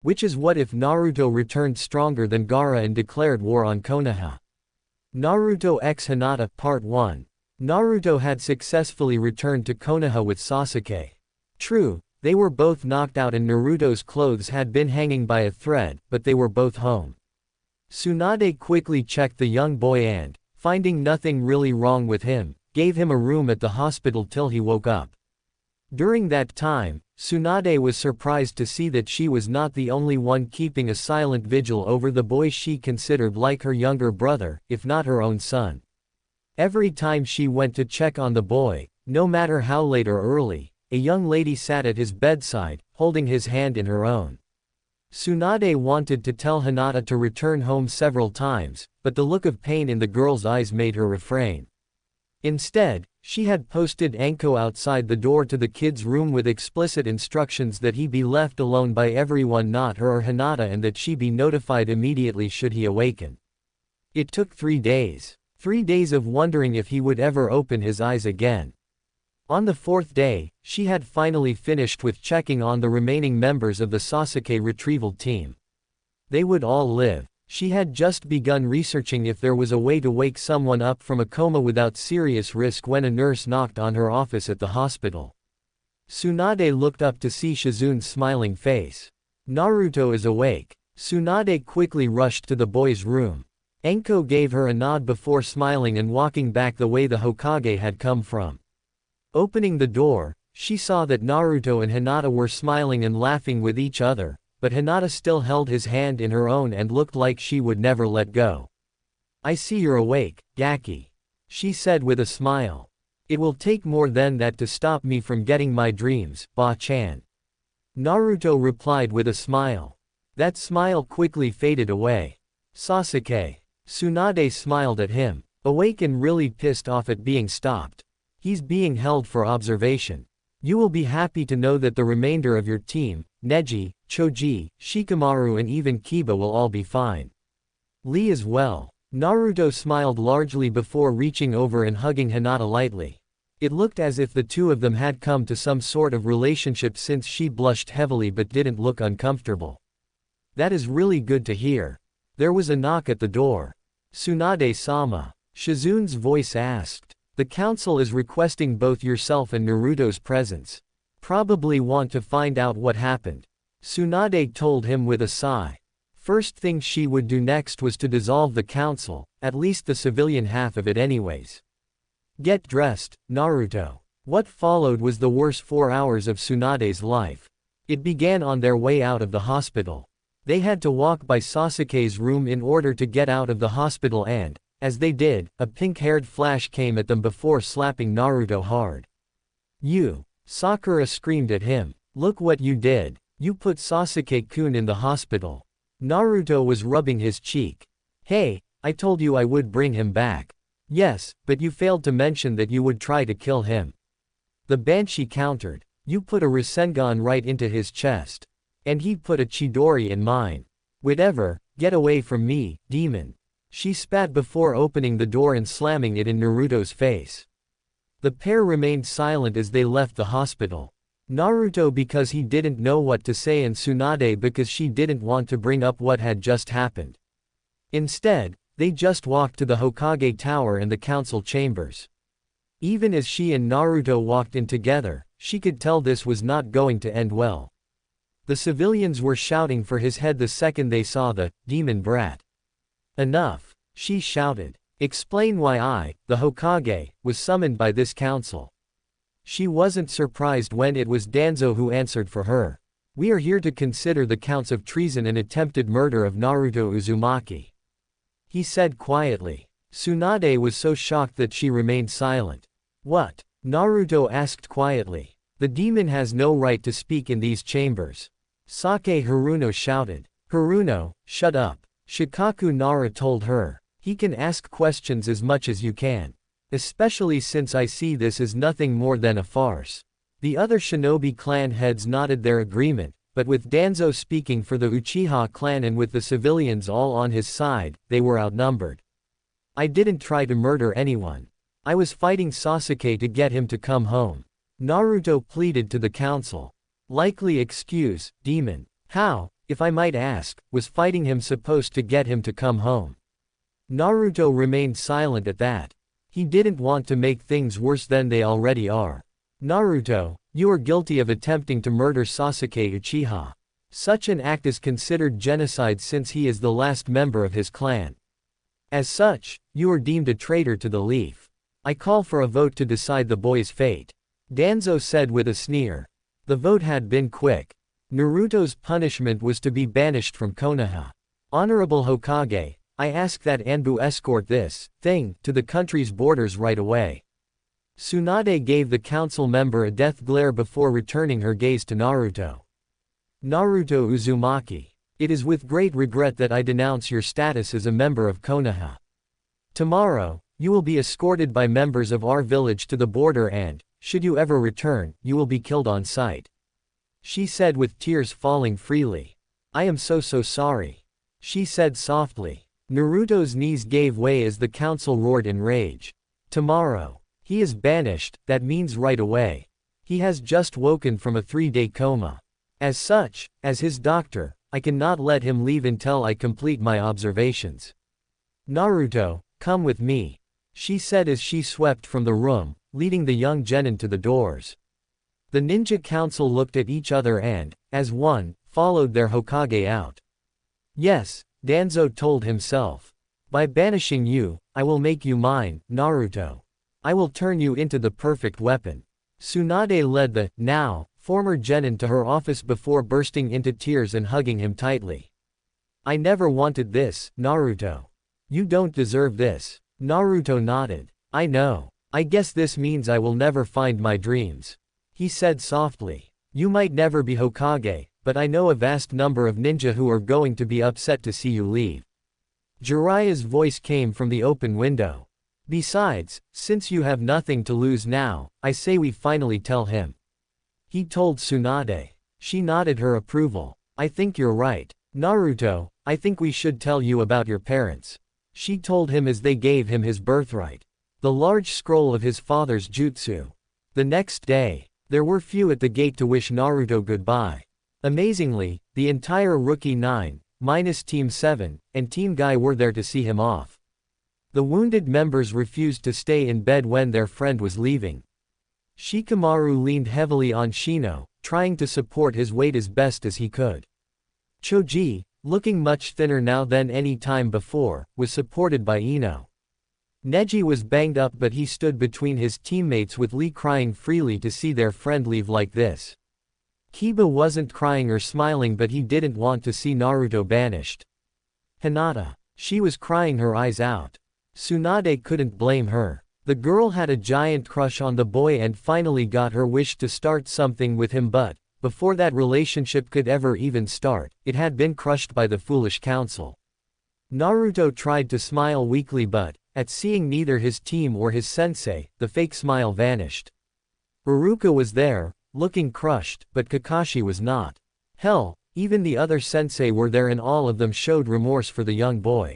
Which is what if Naruto returned stronger than Gaara and declared war on Konoha? Naruto x Hinata Part 1. Naruto had successfully returned to Konoha with Sasuke. True, they were both knocked out and Naruto's clothes had been hanging by a thread, but they were both home. Tsunade quickly checked the young boy and, finding nothing really wrong with him, gave him a room at the hospital till he woke up. During that time, Tsunade was surprised to see that she was not the only one keeping a silent vigil over the boy she considered like her younger brother, if not her own son. Every time she went to check on the boy, no matter how late or early, a young lady sat at his bedside, holding his hand in her own. Tsunade wanted to tell Hinata to return home several times, but the look of pain in the girl's eyes made her refrain. Instead, she had posted Anko outside the door to the kid's room with explicit instructions that he be left alone by everyone not her or Hinata and that she be notified immediately should he awaken. It took 3 days. 3 days of wondering if he would ever open his eyes again. On the 4th day, she had finally finished with checking on the remaining members of the Sasuke retrieval team. They would all live. She had just begun researching if there was a way to wake someone up from a coma without serious risk when a nurse knocked on her office at the hospital. Tsunade looked up to see Shizune's smiling face. Naruto is awake. Tsunade quickly rushed to the boy's room. Anko gave her a nod before smiling and walking back the way the Hokage had come from. Opening the door, she saw that Naruto and Hinata were smiling and laughing with each other, but Hinata still held his hand in her own and looked like she would never let go. "I see you're awake, Gaki," she said with a smile. "It will take more than that to stop me from getting my dreams, Ba-chan." Naruto replied with a smile. That smile quickly faded away. "Sasuke." Tsunade smiled at him, awake and really pissed off at being stopped. "He's being held for observation. You will be happy to know that the remainder of your team, Neji, Choji, Shikamaru and even Kiba will all be fine. Lee as well." Naruto smiled largely before reaching over and hugging Hinata lightly. It looked as if the two of them had come to some sort of relationship since she blushed heavily but didn't look uncomfortable. "That is really good to hear." There was a knock at the door. "Tsunade-sama," Shizune's voice asked. "The council is requesting both yourself and Naruto's presence. Probably want to find out what happened." Tsunade told him with a sigh. First thing she would do next was to dissolve the council, at least the civilian half of it anyways. "Get dressed, Naruto." What followed was the worst 4 hours of Tsunade's life. It began on their way out of the hospital. They had to walk by Sasuke's room in order to get out of the hospital and, as they did, a pink-haired Flash came at them before slapping Naruto hard. "You!" Sakura screamed at him. "Look what you did. You put Sasuke-kun in the hospital." Naruto was rubbing his cheek. "Hey, I told you I would bring him back." "Yes, but you failed to mention that you would try to kill him." The Banshee countered. "You put a Rasengan right into his chest. And he put a Chidori in mine. Whatever, get away from me, demon." She spat before opening the door and slamming it in Naruto's face. The pair remained silent as they left the hospital. Naruto because he didn't know what to say and Tsunade because she didn't want to bring up what had just happened. Instead, they just walked to the Hokage Tower and the council chambers. Even as she and Naruto walked in together, she could tell this was not going to end well. The civilians were shouting for his head the second they saw the demon brat. "Enough," she shouted. "Explain why I, the Hokage, was summoned by this council." She wasn't surprised when it was Danzo who answered for her. "We are here to consider the counts of treason and attempted murder of Naruto Uzumaki," he said quietly. Tsunade was so shocked that she remained silent. "What?" Naruto asked quietly. "The demon has no right to speak in these chambers," Sake Haruno shouted. "Haruno, shut up," Shikaku Nara told her. "He can ask questions as much as you can. Especially since I see this as nothing more than a farce." The other shinobi clan heads nodded their agreement, but with Danzo speaking for the Uchiha clan and with the civilians all on his side, they were outnumbered. "I didn't try to murder anyone. I was fighting Sasuke to get him to come home," Naruto pleaded to the council. "Likely excuse, demon." "How?" if I might ask, was fighting him supposed to get him to come home? Naruto remained silent at that. He didn't want to make things worse than they already are. Naruto, you are guilty of attempting to murder Sasuke Uchiha. Such an act is considered genocide since he is the last member of his clan. As such, you are deemed a traitor to the Leaf. I call for a vote to decide the boy's fate. Danzo said with a sneer. The vote had been quick. Naruto's punishment was to be banished from Konoha. Honorable Hokage, I ask that Anbu escort this thing to the country's borders right away. Tsunade gave the council member a death glare before returning her gaze to Naruto. Naruto Uzumaki. It is with great regret that I denounce your status as a member of Konoha. Tomorrow, you will be escorted by members of our village to the border and, should you ever return, you will be killed on sight. She said with tears falling freely. I am so sorry. She said softly. Naruto's knees gave way as the council roared in rage. Tomorrow. He is banished, that means right away. He has just woken from a 3-day coma. As such, as his doctor, I cannot let him leave until I complete my observations. Naruto, come with me. She said as she swept from the room, leading the young genin to the doors. The ninja council looked at each other and, as one, followed their Hokage out. Yes, Danzo told himself. By banishing you, I will make you mine, Naruto. I will turn you into the perfect weapon. Tsunade led the, now, former genin to her office before bursting into tears and hugging him tightly. I never wanted this, Naruto. You don't deserve this. Naruto nodded. I know. I guess this means I will never find my dreams. He said softly. You might never be Hokage, but I know a vast number of ninja who are going to be upset to see you leave. Jiraiya's voice came from the open window. Besides, since you have nothing to lose now, I say we finally tell him. He told Tsunade. She nodded her approval. I think you're right. Naruto, I think we should tell you about your parents. She told him as they gave him his birthright. The large scroll of his father's jutsu. The next day, there were few at the gate to wish Naruto goodbye. Amazingly, the entire Rookie 9, minus Team 7, and Team Guy were there to see him off. The wounded members refused to stay in bed when their friend was leaving. Shikamaru leaned heavily on Shino, trying to support his weight as best as he could. Choji, looking much thinner now than any time before, was supported by Ino. Neji was banged up but he stood between his teammates with Lee crying freely to see their friend leave like this. Kiba wasn't crying or smiling but he didn't want to see Naruto banished. Hinata. She was crying her eyes out. Tsunade couldn't blame her. The girl had a giant crush on the boy and finally got her wish to start something with him but, before that relationship could ever even start, it had been crushed by the foolish council. Naruto tried to smile weakly but, at seeing neither his team or his sensei, the fake smile vanished. Iruka was there, looking crushed, but Kakashi was not. Hell, even the other sensei were there and all of them showed remorse for the young boy.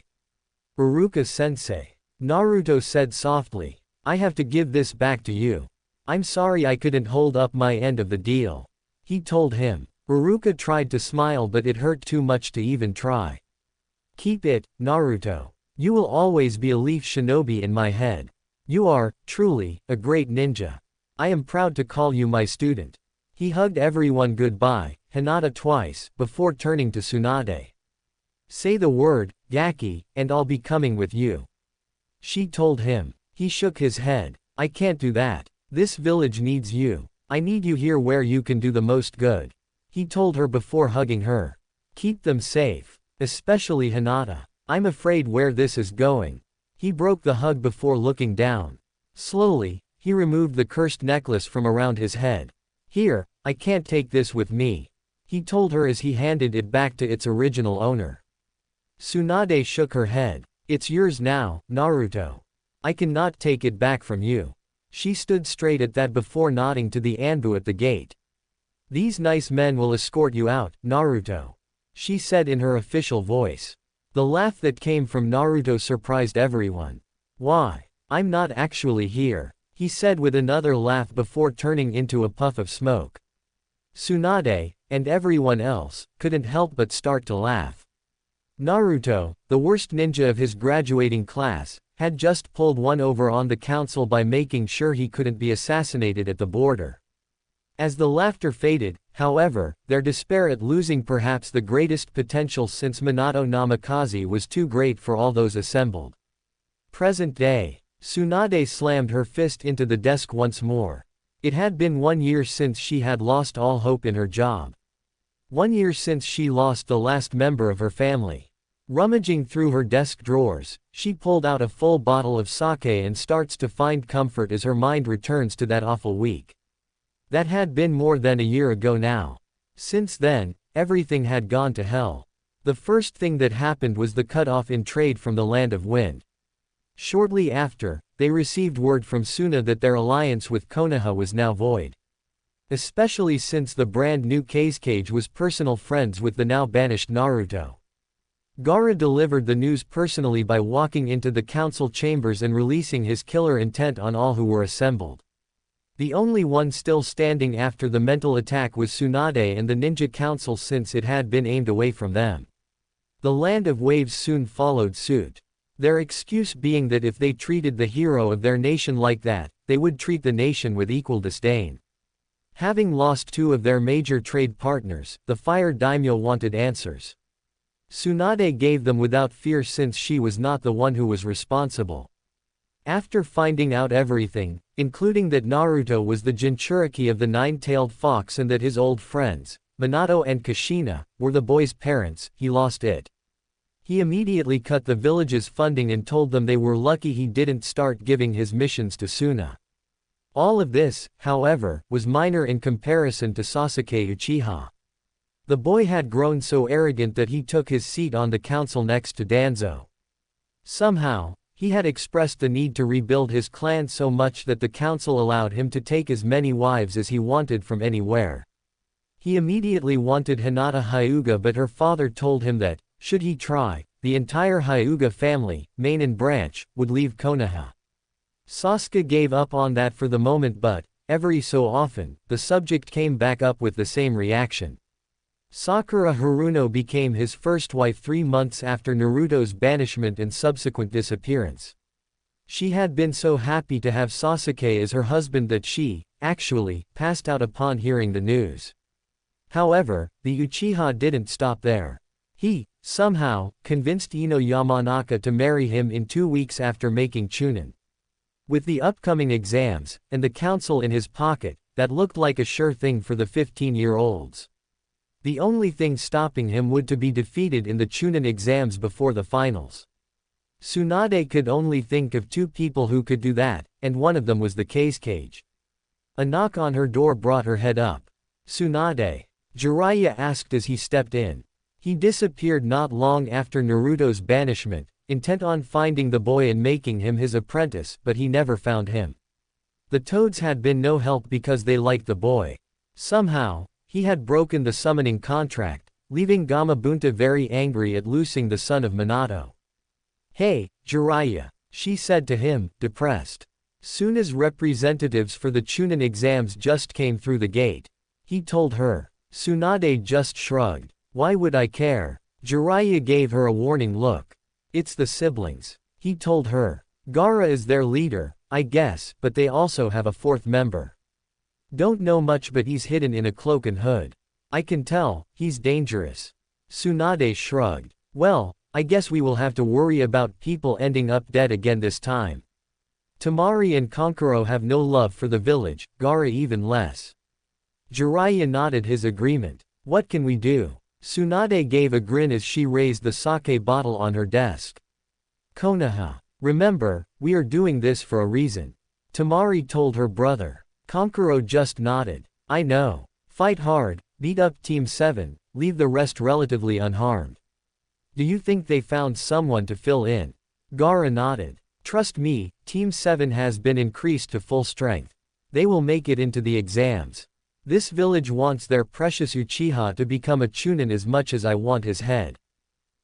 Iruka-sensei. Naruto said softly. I have to give this back to you. I'm sorry I couldn't hold up my end of the deal. He told him. Iruka tried to smile but it hurt too much to even try. Keep it, Naruto. You will always be a Leaf Shinobi in my head. You are, truly, a great ninja. I am proud to call you my student. He hugged everyone goodbye, Hinata twice, before turning to Tsunade. Say the word, Gaki, and I'll be coming with you. She told him. He shook his head. I can't do that. This village needs you. I need you here where you can do the most good. He told her before hugging her. Keep them safe. Especially Hinata. I'm afraid where this is going. He broke the hug before looking down. Slowly, he removed the cursed necklace from around his head. Here, I can't take this with me. He told her as he handed it back to its original owner. Tsunade shook her head. It's yours now, Naruto. I cannot take it back from you. She stood straight at that before nodding to the Anbu at the gate. These nice men will escort you out, Naruto. She said in her official voice. The laugh that came from Naruto surprised everyone. Why? I'm not actually here, he said with another laugh before turning into a puff of smoke. Tsunade, and everyone else, couldn't help but start to laugh. Naruto, the worst ninja of his graduating class, had just pulled one over on the council by making sure he couldn't be assassinated at the border. As the laughter faded, however, their despair at losing perhaps the greatest potential since Minato Namikaze was too great for all those assembled. Present day. Tsunade slammed her fist into the desk once more. It had been 1 year since she had lost all hope in her job. 1 year since she lost the last member of her family. Rummaging through her desk drawers, she pulled out a full bottle of sake and starts to find comfort as her mind returns to that awful week. That had been more than a year ago now. Since then, everything had gone to hell. The first thing that happened was the cut-off in trade from the Land of Wind. Shortly after, they received word from Suna that their alliance with Konoha was now void. Especially since the brand new Kazekage was personal friends with the now banished Naruto. Gaara delivered the news personally by walking into the council chambers and releasing his killer intent on all who were assembled. The only one still standing after the mental attack was Tsunade and the Ninja Council since it had been aimed away from them. The Land of Waves soon followed suit. Their excuse being that if they treated the hero of their nation like that, they would treat the nation with equal disdain. Having lost 2 of their major trade partners, the Fire Daimyo wanted answers. Tsunade gave them without fear since she was not the one who was responsible. After finding out everything, including that Naruto was the Jinchuriki of the Nine-Tailed Fox and that his old friends, Minato and Kushina, were the boy's parents, he lost it. He immediately cut the village's funding and told them they were lucky he didn't start giving his missions to Suna. All of this, however, was minor in comparison to Sasuke Uchiha. The boy had grown so arrogant that he took his seat on the council next to Danzo. Somehow, he had expressed the need to rebuild his clan so much that the council allowed him to take as many wives as he wanted from anywhere. He immediately wanted Hinata Hyuga, but her father told him that, should he try, the entire Hyuga family, main and branch, would leave Konoha. Sasuke gave up on that for the moment, but, every so often, the subject came back up with the same reaction. Sakura Haruno became his first wife 3 months after Naruto's banishment and subsequent disappearance. She had been so happy to have Sasuke as her husband that she, actually, passed out upon hearing the news. However, the Uchiha didn't stop there. He, somehow, convinced Ino Yamanaka to marry him in 2 weeks after making Chunin. With the upcoming exams, and the council in his pocket, that looked like a sure thing for the 15-year-olds. The only thing stopping him would to be defeated in the Chunin exams before the finals. Tsunade could only think of 2 people who could do that, and one of them was the Kazekage. A knock on her door brought her head up. Tsunade? Jiraiya asked as he stepped in. He disappeared not long after Naruto's banishment, intent on finding the boy and making him his apprentice, but he never found him. The Toads had been no help because they liked the boy. Somehow, he had broken the summoning contract, leaving Gamabunta very angry at losing the son of Minato. "Hey, Jiraiya," she said to him, depressed. Soon as representatives for the Chunin exams just came through the gate, he told her. Tsunade just shrugged. "Why would I care?" Jiraiya gave her a warning look. "It's the siblings," he told her. "Gaara is their leader, I guess, but they also have a 4th member. Don't know much, but he's hidden in a cloak and hood. I can tell, he's dangerous." Tsunade shrugged. "Well, I guess we will have to worry about people ending up dead again this time. Temari and Kankuro have no love for the village, Gaara even less." Jiraiya nodded his agreement. "What can we do?" Tsunade gave a grin as she raised the sake bottle on her desk. "Konoha. Remember, we are doing this for a reason," Temari told her brother. Kankuro just nodded. "I know. Fight hard, beat up Team 7, leave the rest relatively unharmed." "Do you think they found someone to fill in?" Gaara nodded. "Trust me, Team 7 has been increased to full strength. They will make it into the exams. This village wants their precious Uchiha to become a Chunin as much as I want his head."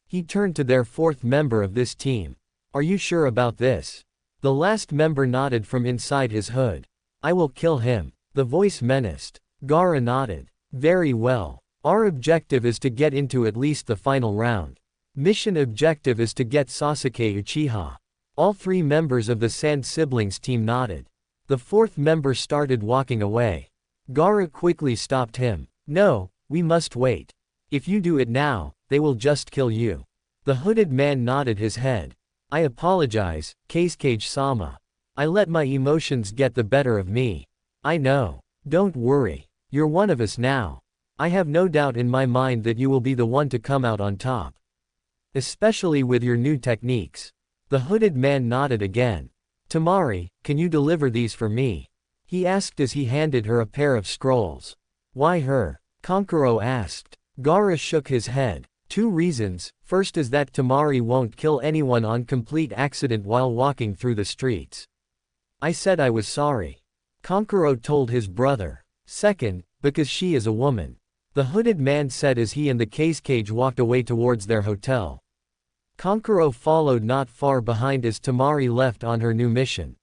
He turned to their 4th member of this team. "Are you sure about this?" The last member nodded from inside his hood. "I will kill him." The voice menaced. Gaara nodded. "Very well. Our objective is to get into at least the final round. Mission objective is to get Sasuke Uchiha. All three members of the Sand Siblings team nodded. The fourth member started walking away. Gaara quickly stopped him. No, we must wait. If you do it now, they will just kill you. The hooded man nodded his head. I apologize, Kazekage-sama. I let my emotions get the better of me. I know. Don't worry. You're one of us now. I have no doubt in my mind that you will be the one to come out on top. Especially with your new techniques. The hooded man nodded again. Tamari, can you deliver these for me? He asked as he handed her a pair of scrolls. Why her? Kankuro asked. Gaara shook his head. 2 reasons, first is that Tamari won't kill anyone on complete accident while walking through the streets. I said I was sorry. Kankuro told his brother. Second, because she is a woman. The hooded man said as he and the Kazekage walked away towards their hotel. Kankuro followed not far behind as Tamari left on her new mission.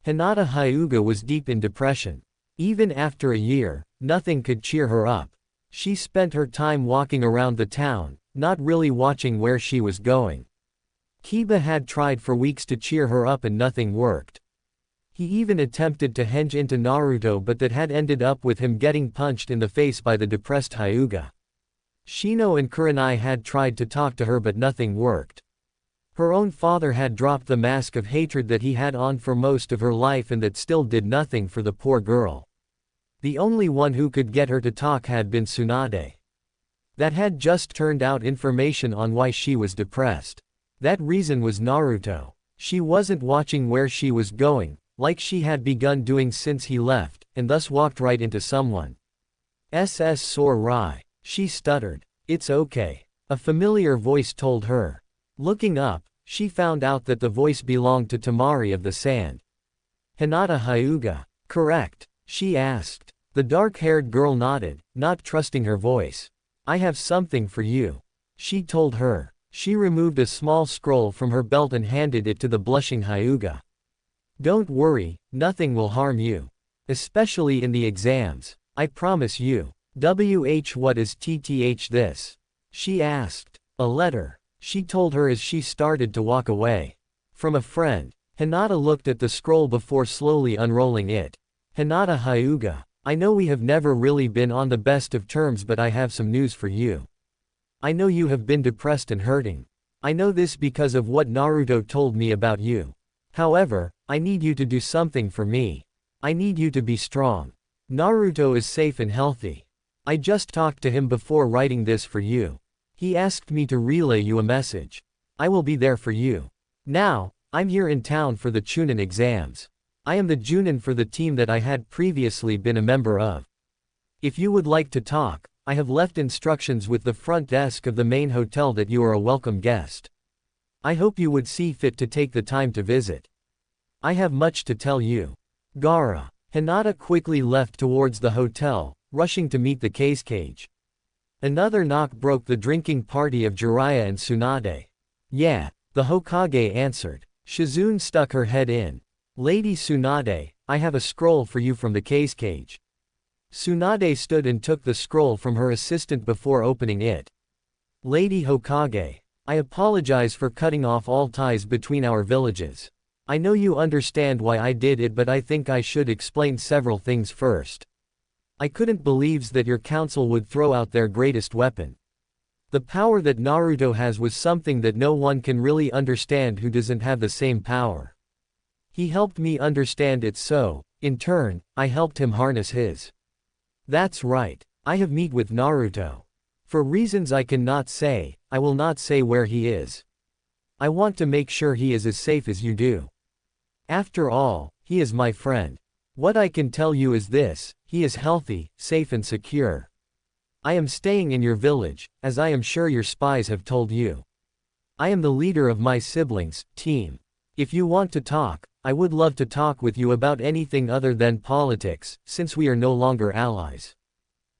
Hinata Hyuga was deep in depression. Even after a year, nothing could cheer her up. She spent her time walking around the town, not really watching where she was going. Kiba had tried for weeks to cheer her up and nothing worked. He even attempted to henge into Naruto but that had ended up with him getting punched in the face by the depressed Hyuga. Shino and Kurenai had tried to talk to her but nothing worked. Her own father had dropped the mask of hatred that he had on for most of her life and that still did nothing for the poor girl. The only one who could get her to talk had been Tsunade. That had just turned out information on why she was depressed. That reason was Naruto. She wasn't watching where she was going, like she had begun doing since he left, and thus walked right into someone. SS Sore Rai. She stuttered. It's okay. A familiar voice told her. Looking up, she found out that the voice belonged to Tamari of the Sand. Hinata Hyuga. Correct? She asked. The dark-haired girl nodded, not trusting her voice. I have something for you. She told her. She removed a small scroll from her belt and handed it to the blushing Hyuga. Don't worry, nothing will harm you. Especially in the exams. I promise you. What is TTH this? She asked. A letter. She told her as she started to walk away. From a friend. Hinata looked at the scroll before slowly unrolling it. Hinata Hyuga. I know we have never really been on the best of terms but I have some news for you. I know you have been depressed and hurting. I know this because of what Naruto told me about you. However, I need you to do something for me. I need you to be strong. Naruto is safe and healthy. I just talked to him before writing this for you. He asked me to relay you a message. I will be there for you. Now, I'm here in town for the Chunin exams. I am the Junin for the team that I had previously been a member of. If you would like to talk, I have left instructions with the front desk of the main hotel that you are a welcome guest. I hope you would see fit to take the time to visit. I have much to tell you. Gaara. Hinata quickly left towards the hotel, rushing to meet the Kazekage. Another knock broke the drinking party of Jiraiya and Tsunade. Yeah, the Hokage answered. Shizune stuck her head in. Lady Tsunade, I have a scroll for you from the Kazekage. Tsunade stood and took the scroll from her assistant before opening it. Lady Hokage, I apologize for cutting off all ties between our villages. I know you understand why I did it but I think I should explain several things first. I couldn't believe that your council would throw out their greatest weapon. The power that Naruto has was something that no one can really understand who doesn't have the same power. He helped me understand it so, in turn, I helped him harness his. That's right, I have met with Naruto. For reasons I cannot say, I will not say where he is. I want to make sure he is as safe as you do. After all, he is my friend. What I can tell you is this, he is healthy, safe and secure. I am staying in your village, as I am sure your spies have told you. I am the leader of my siblings' team. If you want to talk, I would love to talk with you about anything other than politics, since we are no longer allies.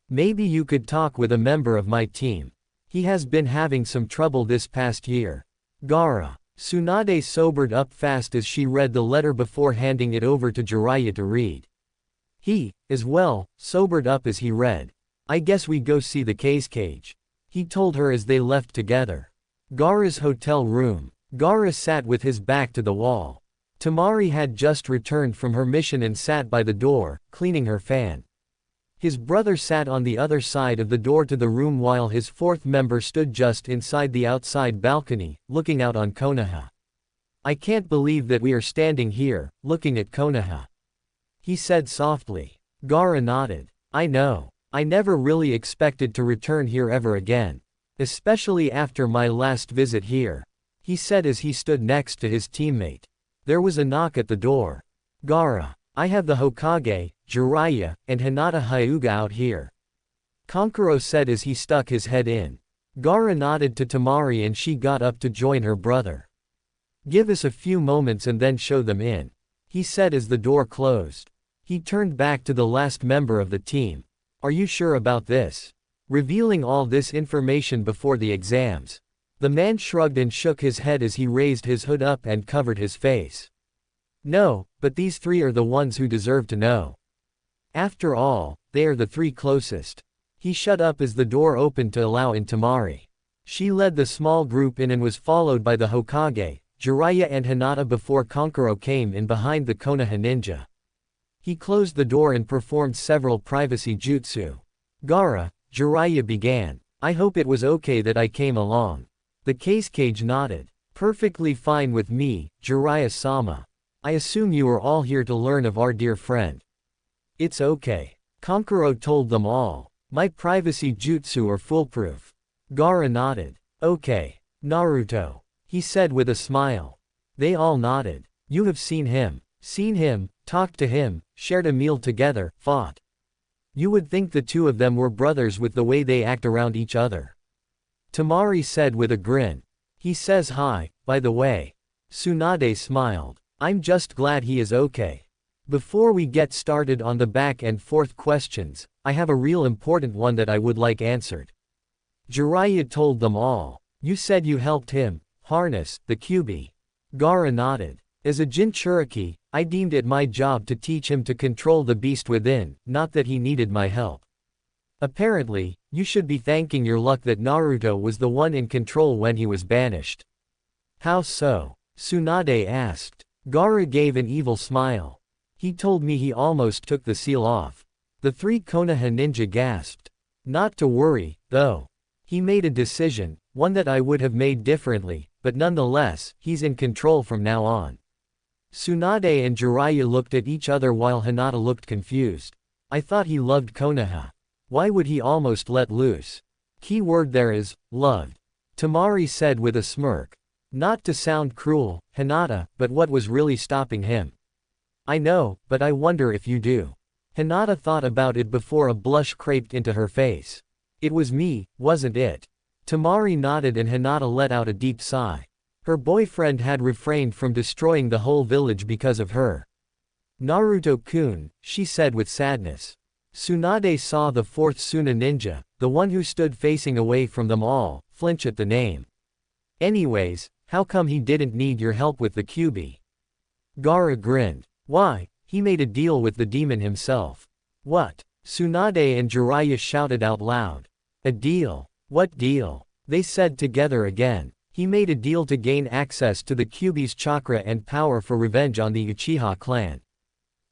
Maybe you could talk with a member of my team. He has been having some trouble this past year. Gaara. Tsunade sobered up fast as she read the letter before handing it over to Jiraiya to read. He, as well, sobered up as he read. I guess we go see the cage, he told her as they left together. Gaara's hotel room. Gaara sat with his back to the wall. Temari had just returned from her mission and sat by the door, cleaning her fan. His brother sat on the other side of the door to the room while his fourth member stood just inside the outside balcony, looking out on Konoha. I can't believe that we are standing here, looking at Konoha, he said softly. Gaara nodded. I know. I never really expected to return here ever again. Especially after my last visit here, he said as he stood next to his teammate. There was a knock at the door. Gaara, I have the Hokage, Jiraiya, and Hinata Hyuga out here, Kankuro said as he stuck his head in. Gaara nodded to Temari and she got up to join her brother. Give us a few moments and then show them in, he said as the door closed. He turned back to the last member of the team. Are you sure about this? Revealing all this information before the exams. The man shrugged and shook his head as he raised his hood up and covered his face. No, but these three are the ones who deserve to know. After all, they are the three closest. He shut up as the door opened to allow in Temari. She led the small group in and was followed by the Hokage, Jiraiya and Hinata before Kankuro came in behind the Konoha ninja. He closed the door and performed several privacy jutsu. Gaara, Jiraiya began. I hope it was okay that I came along. The cage nodded. Perfectly fine with me, Jiraiya-sama. I assume you are all here to learn of our dear friend. It's okay. Kankuro told them all. My privacy jutsu are foolproof. Gaara nodded. Okay. Naruto, he said with a smile. They all nodded. You have seen him, talked to him, shared a meal together, fought. You would think the two of them were brothers with the way they act around each other. Temari said with a grin. He says hi, by the way. Tsunade smiled. I'm just glad he is okay. Before we get started on the back and forth questions, I have a real important one that I would like answered. Jiraiya told them all. You said you helped him harness the Kyuubi. Gaara nodded. As a Jinchuriki, I deemed it my job to teach him to control the beast within, not that he needed my help. Apparently, you should be thanking your luck that Naruto was the one in control when he was banished. How so? Tsunade asked. Gaara gave an evil smile. He told me he almost took the seal off. The three Konoha ninja gasped. Not to worry, though. He made a decision, one that I would have made differently, but nonetheless, he's in control from now on. Tsunade and Jiraiya looked at each other while Hinata looked confused. I thought he loved Konoha. Why would he almost let loose? Key word there is, loved. Temari said with a smirk. Not to sound cruel, Hinata, but what was really stopping him? I know, but I wonder if you do. Hinata thought about it before a blush crept into her face. It was me, wasn't it? Temari nodded and Hinata let out a deep sigh. Her boyfriend had refrained from destroying the whole village because of her. Naruto-kun, she said with sadness. Tsunade saw the fourth Suna ninja, the one who stood facing away from them all, flinch at the name. Anyways, how come he didn't need your help with the Kyuubi? Gaara grinned. Why, he made a deal with the demon himself. What? Tsunade and Jiraiya shouted out loud. A deal? What deal? They said together again. He made a deal to gain access to the Kyuubi's chakra and power for revenge on the Uchiha clan.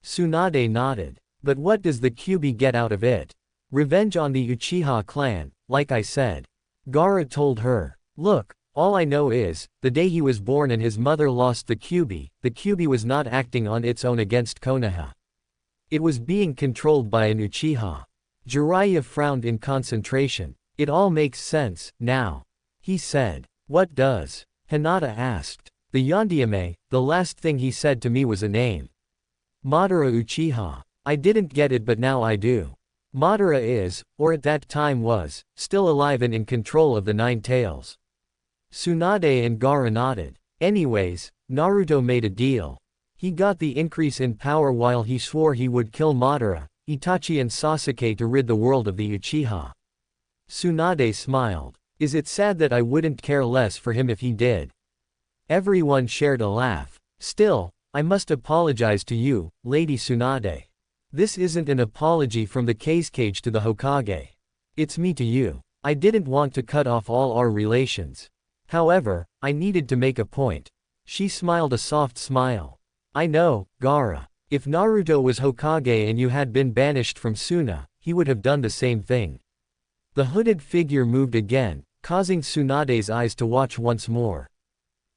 Tsunade nodded. But what does the Kyuubi get out of it? Revenge on the Uchiha clan, like I said. Gaara told her. Look, all I know is, the day he was born and his mother lost the Kyuubi was not acting on its own against Konoha. It was being controlled by an Uchiha. Jiraiya frowned in concentration. It all makes sense, now. He said. What does? Hinata asked. The Yondaime, the last thing he said to me was a name. Madara Uchiha. I didn't get it but now I do. Madara is, or at that time was, still alive and in control of the Nine Tails. Tsunade and Gaara nodded. Anyways, Naruto made a deal. He got the increase in power while he swore he would kill Madara, Itachi and Sasuke to rid the world of the Uchiha. Tsunade smiled. Is it sad that I wouldn't care less for him if he did? Everyone shared a laugh. Still, I must apologize to you, Lady Tsunade. This isn't an apology from the cage to the Hokage. It's me to you. I didn't want to cut off all our relations. However, I needed to make a point. She smiled a soft smile. I know, Gaara. If Naruto was Hokage and you had been banished from Suna, he would have done the same thing. The hooded figure moved again, causing Tsunade's eyes to watch once more.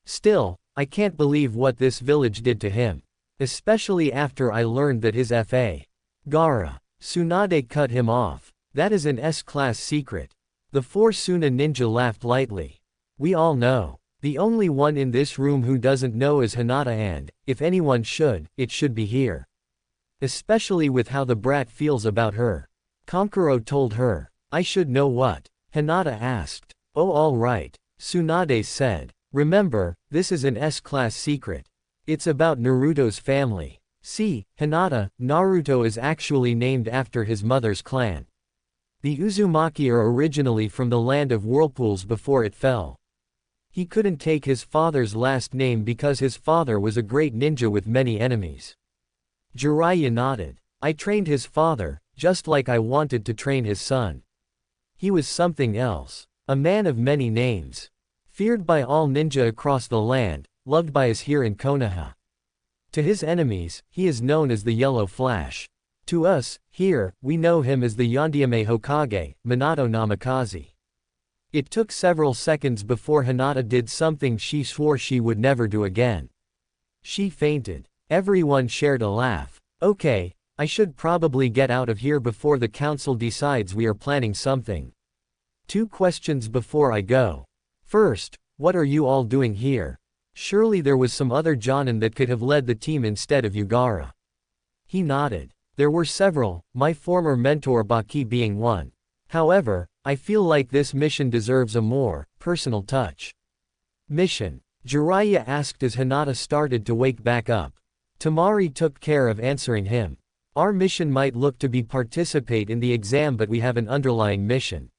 Still, I can't believe what this village did to him. Especially after I learned that his F.A. Gaara. Tsunade cut him off. That is an S-class secret. The four Suna ninja laughed lightly. We all know. The only one in this room who doesn't know is Hinata, and, if anyone should, it should be here. Especially with how the brat feels about her. Kankuro told her. I should know what? Hinata asked. Oh, all right. Tsunade said. Remember, this is an S-class secret. It's about Naruto's family. See, Hinata, Naruto is actually named after his mother's clan. The Uzumaki are originally from the land of whirlpools before it fell. He couldn't take his father's last name because his father was a great ninja with many enemies. Jiraiya nodded. I trained his father, just like I wanted to train his son. He was something else. A man of many names. Feared by all ninja across the land, loved by us here in Konoha. To his enemies, he is known as the Yellow Flash. To us, here, we know him as the Yondaime Hokage, Minato Namikaze. It took several seconds before Hinata did something she swore she would never do again. She fainted. Everyone shared a laugh. Okay, I should probably get out of here before the council decides we are planning something. 2 questions before I go. First, what are you all doing here? Surely there was some other Jonin that could have led the team instead of you, Gaara. He nodded. There were several, my former mentor Baki being one. However, I feel like this mission deserves a more personal touch. Mission? Jiraiya asked as Hinata started to wake back up. Tamari took care of answering him. Our mission might look to be participate in the exam, but we have an underlying mission.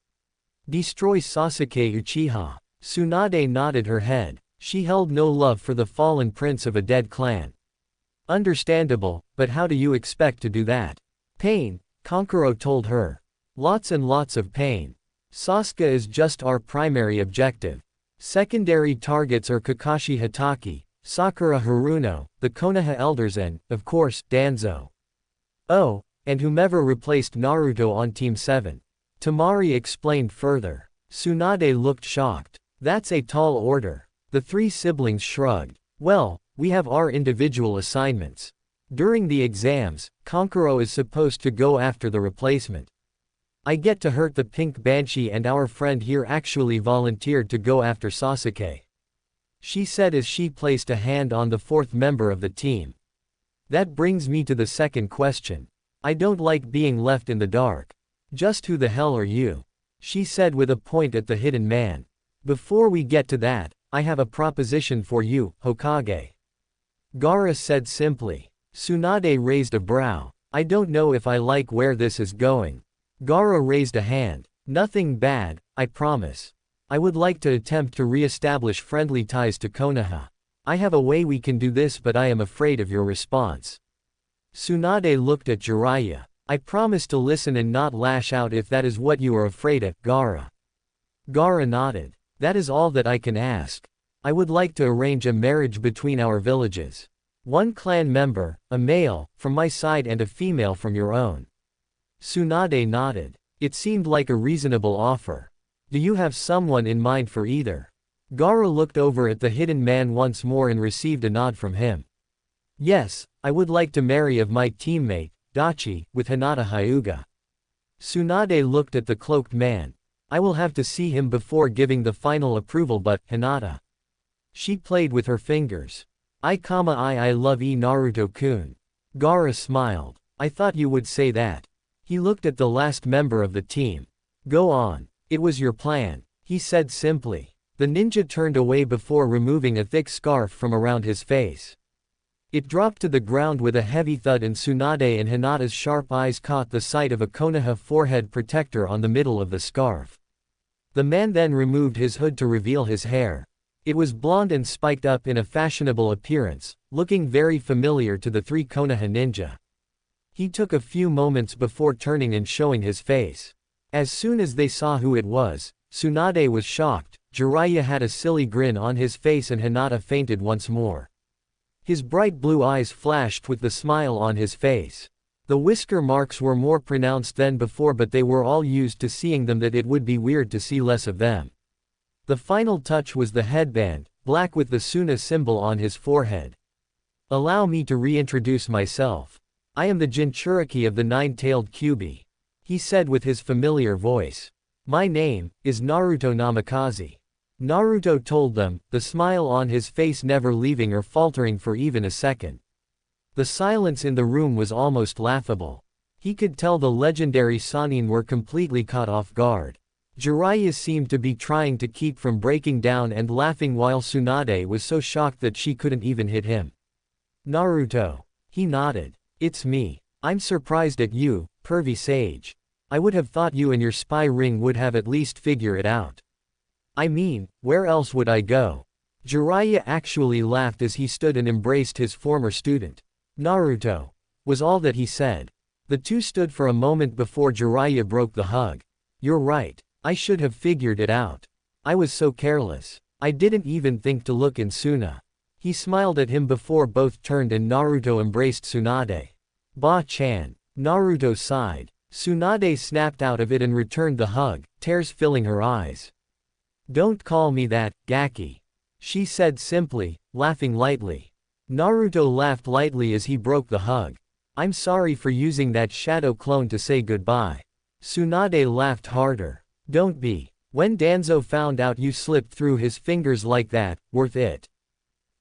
Destroy Sasuke Uchiha. Tsunade nodded her head. She held no love for the fallen prince of a dead clan. Understandable, but how do you expect to do that? Pain, Kankuro told her. Lots and lots of pain. Sasuke is just our primary objective. Secondary targets are Kakashi Hatake, Sakura Haruno, the Konoha elders and, of course, Danzo. Oh, and whomever replaced Naruto on Team 7. Tamari explained further. Tsunade looked shocked. That's a tall order. The 3 siblings shrugged. Well, we have our individual assignments. During the exams, Kankuro is supposed to go after the replacement. I get to hurt the pink banshee and our friend here actually volunteered to go after Sasuke. She said as she placed a hand on the 4th member of the team. That brings me to the second question. I don't like being left in the dark. Just who the hell are you? She said with a point at the hidden man. Before we get to that, I have a proposition for you, Hokage. Gaara said simply. Tsunade raised a brow. I don't know if I like where this is going. Gaara raised a hand. Nothing bad, I promise. I would like to attempt to re-establish friendly ties to Konoha. I have a way we can do this, but I am afraid of your response. Tsunade looked at Jiraiya. I promise to listen and not lash out if that is what you are afraid of, Gaara. Gaara nodded. That is all that I can ask. I would like to arrange a marriage between our villages. 1 clan member, a male, from my side and a female from your own. Tsunade nodded. It seemed like a reasonable offer. Do you have someone in mind for either? Gaara looked over at the hidden man once more and received a nod from him. Yes, I would like to marry of my teammate, Dachi, with Hinata Hyuga. Tsunade looked at the cloaked man. I will have to see him before giving the final approval, but, Hinata. She played with her fingers. I love Naruto-kun. Gaara smiled. I thought you would say that. He looked at the last member of the team. Go on. It was your plan, he said simply. The ninja turned away before removing a thick scarf from around his face. It dropped to the ground with a heavy thud and Tsunade and Hinata's sharp eyes caught the sight of a Konoha forehead protector on the middle of the scarf. The man then removed his hood to reveal his hair. It was blonde and spiked up in a fashionable appearance, looking very familiar to the 3 Konoha ninja. He took a few moments before turning and showing his face. As soon as they saw who it was, Tsunade was shocked, Jiraiya had a silly grin on his face and Hinata fainted once more. His bright blue eyes flashed with the smile on his face. The whisker marks were more pronounced than before, but they were all used to seeing them that it would be weird to see less of them. The final touch was the headband, black with the Suna symbol on his forehead. Allow me to reintroduce myself. I am the Jinchuriki of the Nine-Tailed Kyuubi, he said with his familiar voice. My name is Naruto Namikaze. Naruto told them, the smile on his face never leaving or faltering for even a second. The silence in the room was almost laughable. He could tell the legendary Sannin were completely caught off guard. Jiraiya seemed to be trying to keep from breaking down and laughing while Tsunade was so shocked that she couldn't even hit him. Naruto. He nodded. It's me. I'm surprised at you, pervy sage. I would have thought you and your spy ring would have at least figured it out. I mean, where else would I go? Jiraiya actually laughed as he stood and embraced his former student. Naruto. Was all that he said. The two stood for a moment before Jiraiya broke the hug. You're right. I should have figured it out. I was so careless. I didn't even think to look in Suna. He smiled at him before both turned and Naruto embraced Tsunade. Ba-chan. Naruto sighed. Tsunade snapped out of it and returned the hug, tears filling her eyes. Don't call me that, Gaki. She said simply, laughing lightly. Naruto laughed lightly as he broke the hug. I'm sorry for using that shadow clone to say goodbye. Tsunade laughed harder. Don't be. When Danzo found out you slipped through his fingers like that, worth it.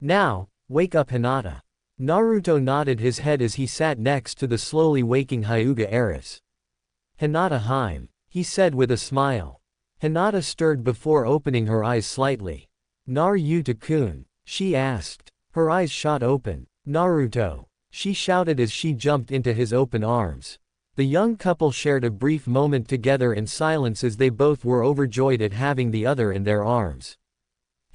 Now, wake up Hinata. Naruto nodded his head as he sat next to the slowly waking Hyuga heiress. Hinata Haim, he said with a smile. Hinata stirred before opening her eyes slightly. Naruto-kun, she asked. Her eyes shot open. Naruto, she shouted as she jumped into his open arms. The young couple shared a brief moment together in silence as they both were overjoyed at having the other in their arms.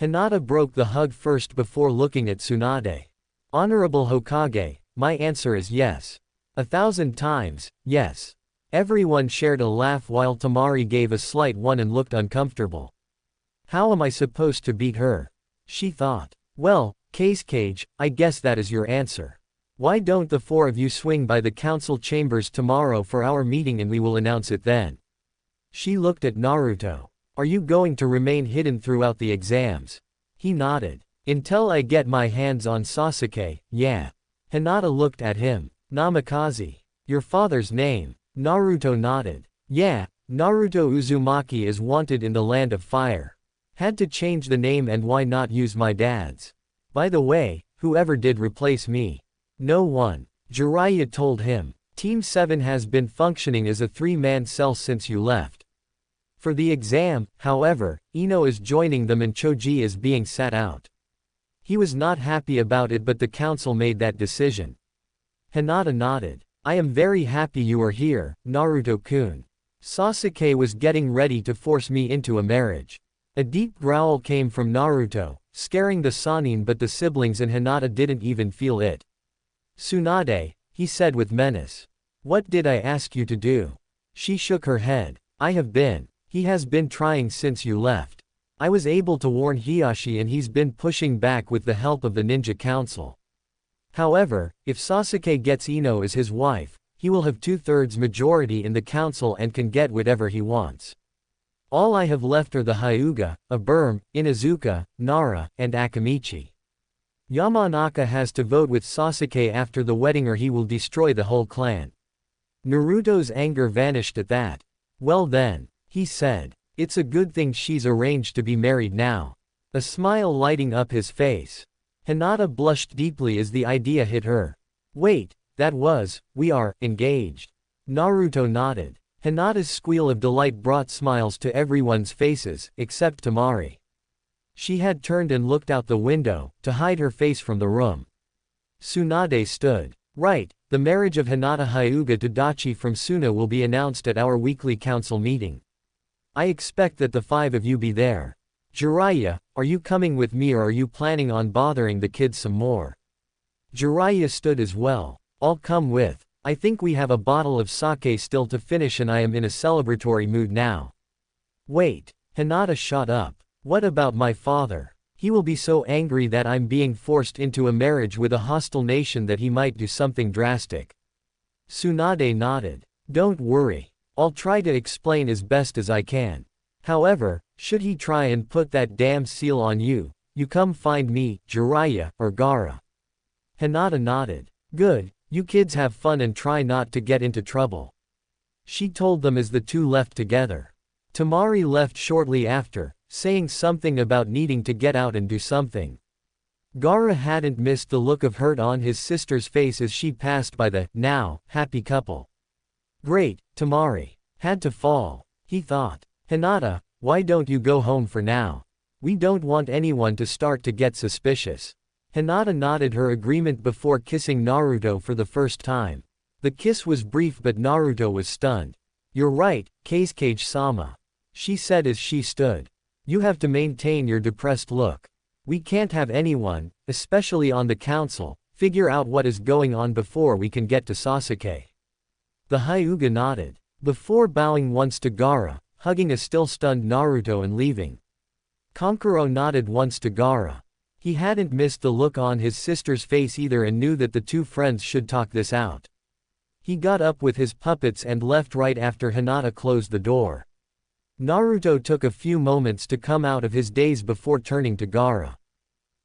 Hinata broke the hug first before looking at Tsunade. Honorable Hokage, my answer is yes. 1,000 times, yes. Everyone shared a laugh while Tamari gave a slight one and looked uncomfortable. How am I supposed to beat her? She thought. Well, Cage, I guess that is your answer. Why don't the four of you swing by the council chambers tomorrow for our meeting and we will announce it then? She looked at Naruto. Are you going to remain hidden throughout the exams? He nodded. Until I get my hands on Sasuke, yeah. Hinata looked at him. Namikaze. Your father's name. Naruto nodded. Yeah, Naruto Uzumaki is wanted in the Land of Fire. Had to change the name and why not use my dad's? By the way, whoever did replace me? No one. Jiraiya told him. Team 7 has been functioning as a 3-man cell since you left. For the exam, however, Ino is joining them and Choji is being sat out. He was not happy about it but the council made that decision. Hinata nodded. I am very happy you are here, Naruto-kun. Sasuke was getting ready to force me into a marriage. A deep growl came from Naruto, scaring the Sannin but the siblings and Hinata didn't even feel it. Tsunade, he said with menace. What did I ask you to do? She shook her head. He has been trying since you left. I was able to warn Hiashi and he's been pushing back with the help of the Ninja Council. However, if Sasuke gets Ino as his wife, he will have 2/3 majority in the council and can get whatever he wants. All I have left are the Hyuga, Aburm, Inuzuka, Nara, and Akamichi. Yamanaka has to vote with Sasuke after the wedding or he will destroy the whole clan. Naruto's anger vanished at that. Well then, he said. It's a good thing she's arranged to be married now. A smile lighting up his face. Hinata blushed deeply as the idea hit her. Wait, we are engaged. Naruto nodded. Hinata's squeal of delight brought smiles to everyone's faces, except Tamari. She had turned and looked out the window, to hide her face from the room. Tsunade stood. Right, the marriage of Hinata Hyuga to Dachi from Suna will be announced at our weekly council meeting. I expect that the 5 of you be there. Jiraiya, are you coming with me or are you planning on bothering the kids some more? Jiraiya stood as well. I'll come with. I think we have a bottle of sake still to finish and I am in a celebratory mood now. Wait. Hinata shot up. What about my father? He will be so angry that I'm being forced into a marriage with a hostile nation that he might do something drastic. Tsunade nodded. Don't worry. I'll try to explain as best as I can. However, should he try and put that damn seal on you, you come find me, Jiraiya, or Gaara. Hinata nodded. Good, you kids have fun and try not to get into trouble. She told them as the two left together. Temari left shortly after, saying something about needing to get out and do something. Gaara hadn't missed the look of hurt on his sister's face as she passed by the, now, happy couple. Great, Temari. Had to fall, he thought. Hinata, why don't you go home for now? We don't want anyone to start to get suspicious. Hinata nodded her agreement before kissing Naruto for the first time. The kiss was brief but Naruto was stunned. You're right, Kazekage-sama. She said as she stood. You have to maintain your depressed look. We can't have anyone, especially on the council, figure out what is going on before we can get to Sasuke. The Hyuga nodded. Before bowing once to Gaara, hugging a still stunned Naruto and leaving. Kankuro nodded once to Gaara. He hadn't missed the look on his sister's face either and knew that the two friends should talk this out. He got up with his puppets and left right after Hinata closed the door. Naruto took a few moments to come out of his daze before turning to Gaara.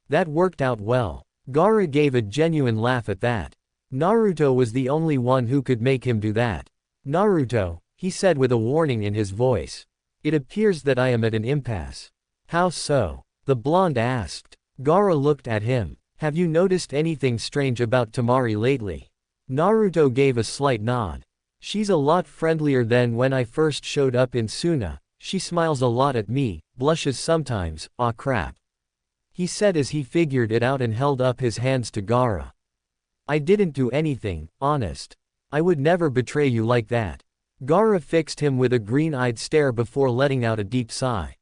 That worked out well. Gaara gave a genuine laugh at that. Naruto was the only one who could make him do that. Naruto, he said with a warning in his voice. It appears that I am at an impasse. How so? The blonde asked. Gaara looked at him. Have you noticed anything strange about Temari lately? Naruto gave a slight nod. She's a lot friendlier than when I first showed up in Suna, she smiles a lot at me, blushes sometimes, aw crap. He said as he figured it out and held up his hands to Gaara. I didn't do anything, honest. I would never betray you like that. Gaara fixed him with a green-eyed stare before letting out a deep sigh.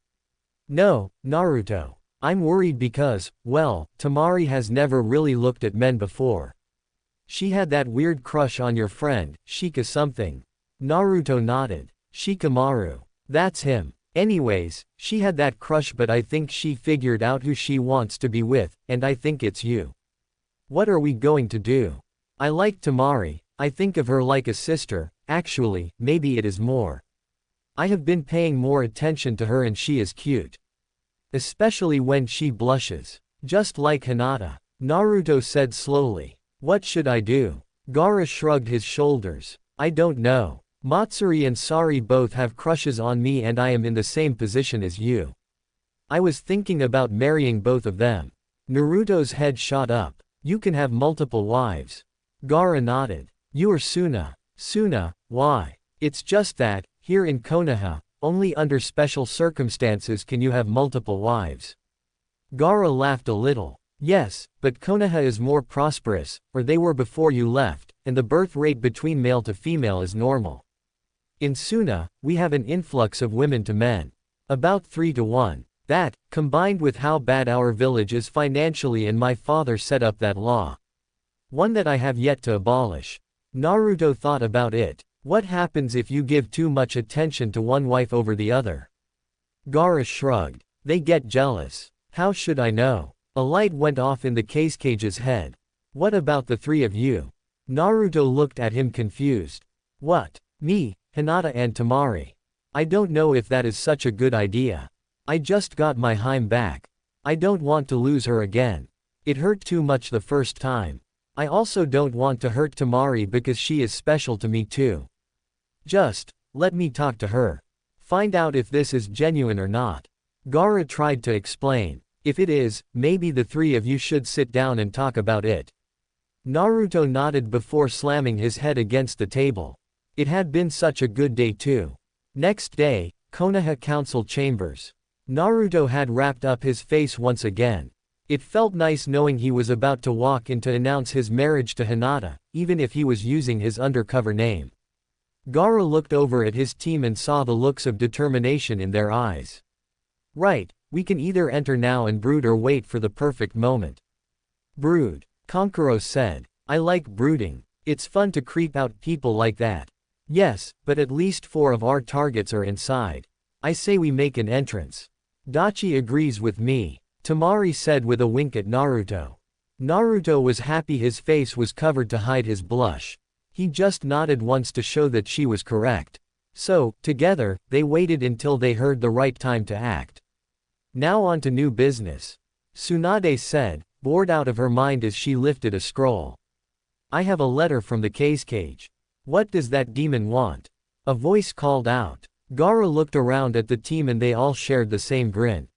No, Naruto. I'm worried because, well, Temari has never really looked at men before. She had that weird crush on your friend, Shika something. Naruto nodded. Shikamaru. That's him. Anyways, she had that crush but I think she figured out who she wants to be with, and I think it's you. What are we going to do? I like Temari, I think of her like a sister, actually, maybe it is more. I have been paying more attention to her and she is cute. Especially when she blushes. Just like Hinata. Naruto said slowly. What should I do? Gaara shrugged his shoulders. I don't know. Matsuri and Sari both have crushes on me and I am in the same position as you. I was thinking about marrying both of them. Naruto's head shot up. You can have multiple wives. Gaara nodded. You are Suna. Suna, why? It's just that, here in Konoha, only under special circumstances can you have multiple wives. Gaara laughed a little. Yes, but Konoha is more prosperous, or they were before you left, and the birth rate between male to female is normal. In Suna, we have an influx of women to men. About 3 to 1. That, combined with how bad our village is financially and my father set up that law. One that I have yet to abolish. Naruto thought about it. What happens if you give too much attention to one wife over the other? Gaara shrugged. They get jealous. How should I know? A light went off in the Kazecage's head. What about the three of you? Naruto looked at him confused. What? Me, Hinata and Temari. I don't know if that is such a good idea. I just got my Hime back. I don't want to lose her again. It hurt too much the first time. I also don't want to hurt Temari because she is special to me too. Just, let me talk to her. Find out if this is genuine or not. Gaara tried to explain. If it is, maybe the three of you should sit down and talk about it. Naruto nodded before slamming his head against the table. It had been such a good day too. Next day, Konoha Council Chambers. Naruto had wrapped up his face once again. It felt nice knowing he was about to walk in to announce his marriage to Hinata, even if he was using his undercover name. Gaara looked over at his team and saw the looks of determination in their eyes. Right. We can either enter now and brood or wait for the perfect moment. Brood. Kankuro said. I like brooding. It's fun to creep out people like that. Yes, but at least 4 of our targets are inside. I say we make an entrance. Dachi agrees with me, Temari said with a wink at Naruto. Naruto was happy his face was covered to hide his blush. He just nodded once to show that she was correct. So, together, they waited until they heard the right time to act. Now on to new business. Tsunade said, bored out of her mind as she lifted a scroll. I have a letter from the cage. What does that demon want? A voice called out. Gaara looked around at the team and they all shared the same grin.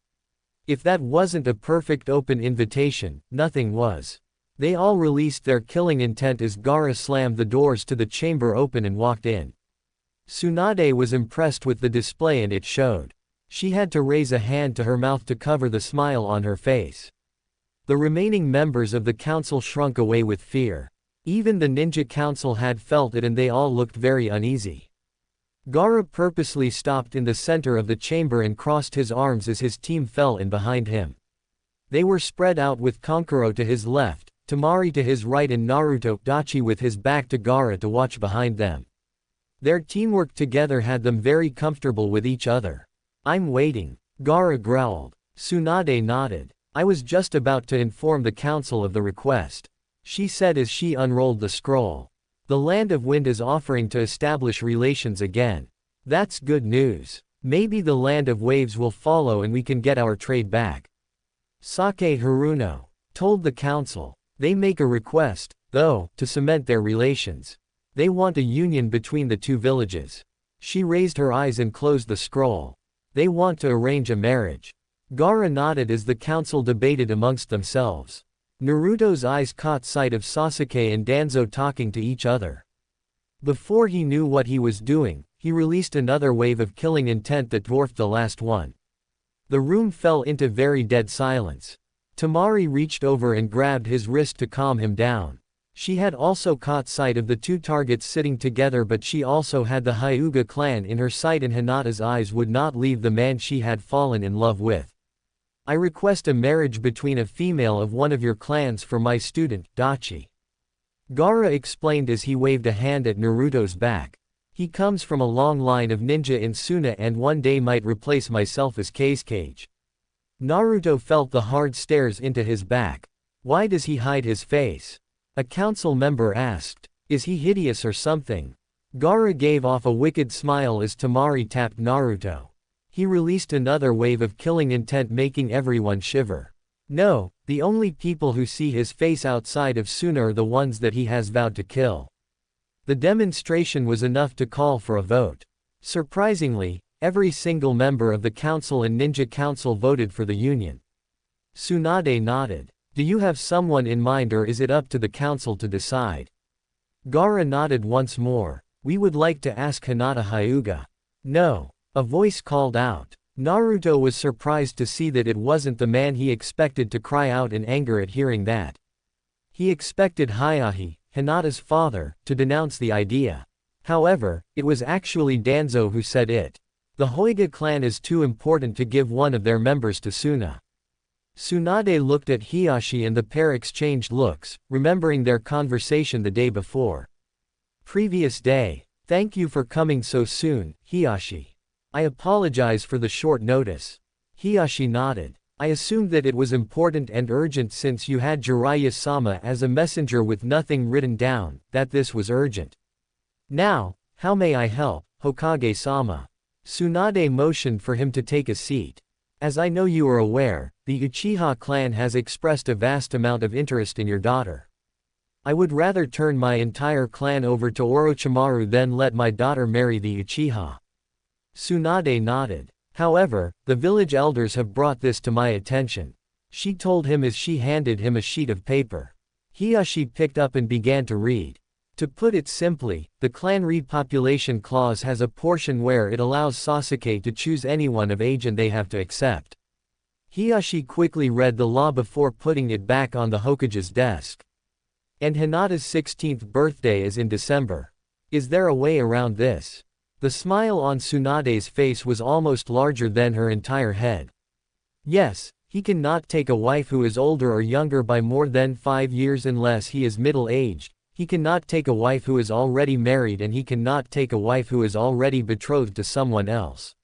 If that wasn't a perfect open invitation, nothing was. They all released their killing intent as Gaara slammed the doors to the chamber open and walked in. Tsunade was impressed with the display and it showed. She had to raise a hand to her mouth to cover the smile on her face. The remaining members of the council shrunk away with fear. Even the ninja council had felt it and they all looked very uneasy. Gaara purposely stopped in the center of the chamber and crossed his arms as his team fell in behind him. They were spread out with Kankuro to his left, Temari to his right and Naruto Dachi with his back to Gaara to watch behind them. Their teamwork together had them very comfortable with each other. I'm waiting. Gaara growled. Tsunade nodded. I was just about to inform the council of the request. She said as she unrolled the scroll. The Land of Wind is offering to establish relations again. That's good news. Maybe the Land of Waves will follow and we can get our trade back. Sake Haruno told the council. They make a request, though, to cement their relations. They want a union between the 2 villages. She raised her eyes and closed the scroll. They want to arrange a marriage. Gaara nodded as the council debated amongst themselves. Naruto's eyes caught sight of Sasuke and Danzo talking to each other. Before he knew what he was doing, he released another wave of killing intent that dwarfed the last one. The room fell into very dead silence. Temari reached over and grabbed his wrist to calm him down. She had also caught sight of the 2 targets sitting together, but she also had the Hyuga clan in her sight and Hinata's eyes would not leave the man she had fallen in love with. I request a marriage between a female of one of your clans for my student, Dachi. Gaara explained as he waved a hand at Naruto's back. He comes from a long line of ninja in Suna and one day might replace myself as cage. Naruto felt the hard stares into his back. Why does he hide his face? A council member asked. Is he hideous or something? Gaara gave off a wicked smile as Temari tapped Naruto. He released another wave of killing intent making everyone shiver. No, the only people who see his face outside of Suna are the ones that he has vowed to kill. The demonstration was enough to call for a vote. Surprisingly, every single member of the council and ninja council voted for the union. Tsunade nodded. Do you have someone in mind or is it up to the council to decide? Gaara nodded once more. We would like to ask Hinata Hyuga. No. A voice called out. Naruto was surprised to see that it wasn't the man he expected to cry out in anger at hearing that. He expected Hayahi, Hinata's father, to denounce the idea. However, it was actually Danzo who said it. The Hyuga clan is too important to give one of their members to Suna. Tsunade looked at Hiyashi and the pair exchanged looks, remembering their conversation the day before. Previous day. Thank you for coming so soon, Hiyashi. I apologize for the short notice. Hiyashi nodded. I assumed that it was important and urgent since you had Jiraiya-sama as a messenger with nothing written down, that this was urgent. Now, how may I help, Hokage-sama? Tsunade motioned for him to take a seat. As I know you are aware, the Uchiha clan has expressed a vast amount of interest in your daughter. I would rather turn my entire clan over to Orochimaru than let my daughter marry the Uchiha. Tsunade nodded. However, the village elders have brought this to my attention. She told him as she handed him a sheet of paper. Hiyashi picked up and began to read. To put it simply, the clan repopulation clause has a portion where it allows Sasuke to choose anyone of age and they have to accept. Hiyashi quickly read the law before putting it back on the Hokage's desk. And Hinata's 16th birthday is in December. Is there a way around this? The smile on Tsunade's face was almost larger than her entire head. Yes, he cannot take a wife who is older or younger by more than 5 years unless he is middle-aged. He cannot take a wife who is already married, and he cannot take a wife who is already betrothed to someone else.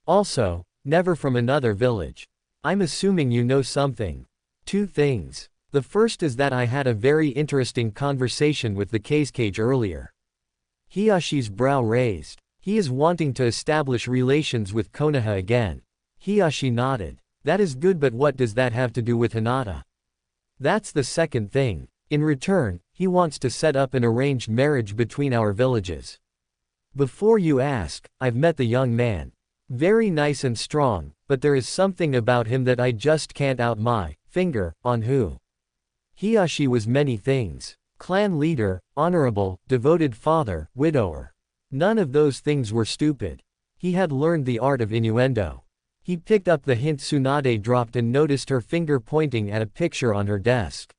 Also, never from another village. I'm assuming you know something. 2 things. The first is that I had a very interesting conversation with the Kazekage earlier. Hiyashi's brow raised. He is wanting to establish relations with Konoha again. Hiyashi nodded. That is good, but what does that have to do with Hinata? That's the second thing. In return, he wants to set up an arranged marriage between our villages. Before you ask, I've met the young man. Very nice and strong, but there is something about him that I just can't out my finger on who. Hiyashi was many things. Clan leader, honorable, devoted father, widower. None of those things were stupid. He had learned the art of innuendo. He picked up the hint Tsunade dropped and noticed her finger pointing at a picture on her desk.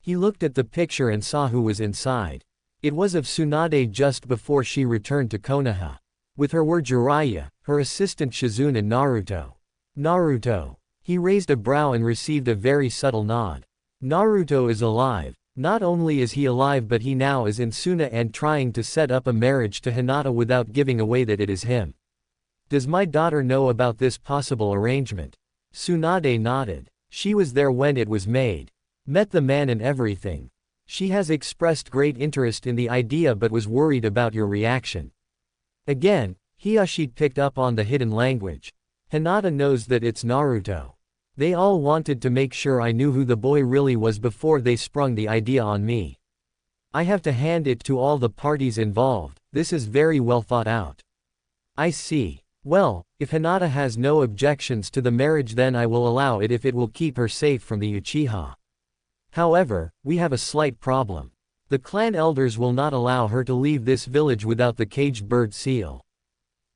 He looked at the picture and saw who was inside. It was of Tsunade just before she returned to Konoha. With her were Jiraiya, her assistant Shizune, and Naruto. Naruto. He raised a brow and received a very subtle nod. Naruto is alive. Not only is he alive, but he now is in Suna and trying to set up a marriage to Hinata without giving away that it is him. Does my daughter know about this possible arrangement? Tsunade nodded. She was there when it was made. Met the man and everything. She has expressed great interest in the idea but was worried about your reaction. Again, Hiyashi picked up on the hidden language. Hinata knows that it's Naruto. They all wanted to make sure I knew who the boy really was before they sprung the idea on me. I have to hand it to all the parties involved, this is very well thought out. I see. Well, if Hinata has no objections to the marriage, then I will allow it if it will keep her safe from the Uchiha. However, we have a slight problem. The clan elders will not allow her to leave this village without the caged bird seal.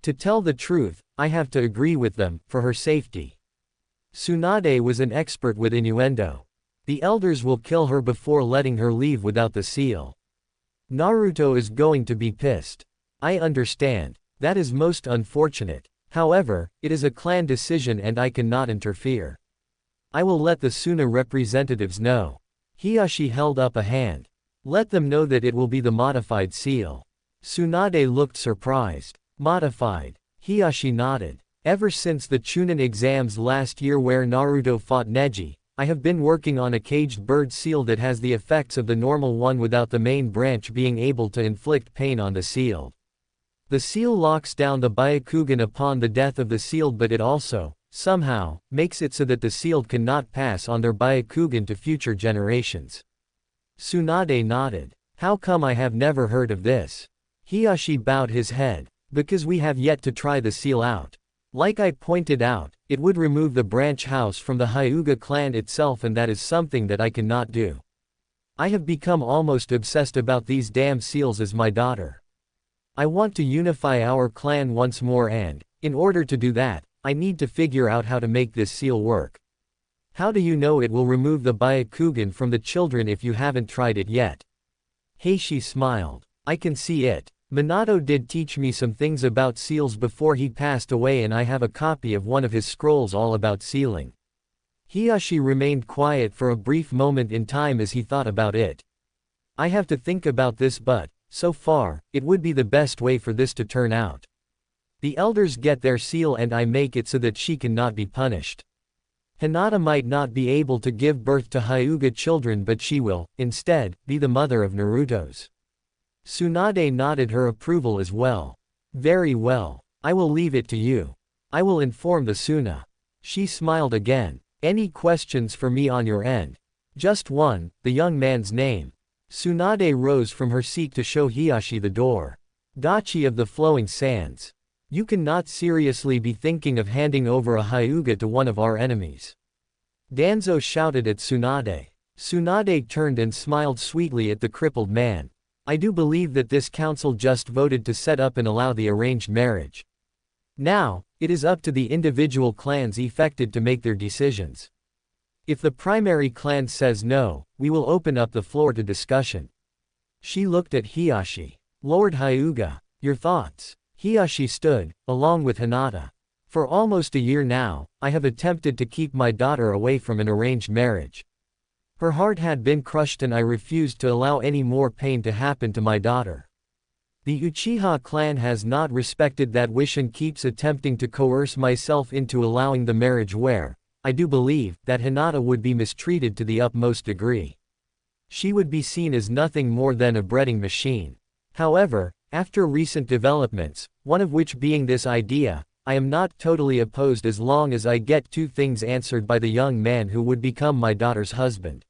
To tell the truth, I have to agree with them, for her safety. Tsunade was an expert with innuendo. The elders will kill her before letting her leave without the seal. Naruto is going to be pissed. I understand. That is most unfortunate. However, it is a clan decision and I cannot interfere. I will let the Suna representatives know. Hiyashi held up a hand. Let them know that it will be the modified seal. Tsunade looked surprised. Modified. Hiyashi nodded. Ever since the Chunin exams last year where Naruto fought Neji, I have been working on a caged bird seal that has the effects of the normal one without the main branch being able to inflict pain on the sealed. The seal locks down the Byakugan upon the death of the sealed, but it also, somehow, makes it so that the sealed cannot pass on their Byakugan to future generations. Tsunade nodded. How come I have never heard of this? Hiyashi bowed his head. Because we have yet to try the seal out. Like I pointed out, it would remove the branch house from the Hyuga clan itself, and that is something that I cannot do. I have become almost obsessed about these damn seals as my daughter. I want to unify our clan once more, and, in order to do that, I need to figure out how to make this seal work. How do you know it will remove the Byakugan from the children if you haven't tried it yet? Heishi smiled. I can see it. Minato did teach me some things about seals before he passed away, and I have a copy of one of his scrolls all about sealing. Hiyashi remained quiet for a brief moment in time as he thought about it. I have to think about this, but, so far, it would be the best way for this to turn out. The elders get their seal and I make it so that she cannot be punished. Hinata might not be able to give birth to Hyuga children, but she will, instead, be the mother of Naruto's. Tsunade nodded her approval as well. Very well. I will leave it to you. I will inform the Suna. She smiled again. Any questions for me on your end? Just one, the young man's name. Tsunade rose from her seat to show Hiyashi the door. Dachi of the Flowing Sands. You cannot seriously be thinking of handing over a Hyuga to one of our enemies. Danzo shouted at Tsunade. Tsunade turned and smiled sweetly at the crippled man. I do believe that this council just voted to set up and allow the arranged marriage. Now, it is up to the individual clans affected to make their decisions. If the primary clan says no, we will open up the floor to discussion. She looked at Hiyashi. Lord Hyuga, your thoughts? Hiyashi stood, along with Hinata. For almost a year now, I have attempted to keep my daughter away from an arranged marriage. Her heart had been crushed and I refused to allow any more pain to happen to my daughter. The Uchiha clan has not respected that wish and keeps attempting to coerce myself into allowing the marriage where, I do believe, that Hinata would be mistreated to the utmost degree. She would be seen as nothing more than a breeding machine. However, after recent developments, one of which being this idea, I am not totally opposed as long as I get two things answered by the young man who would become my daughter's husband.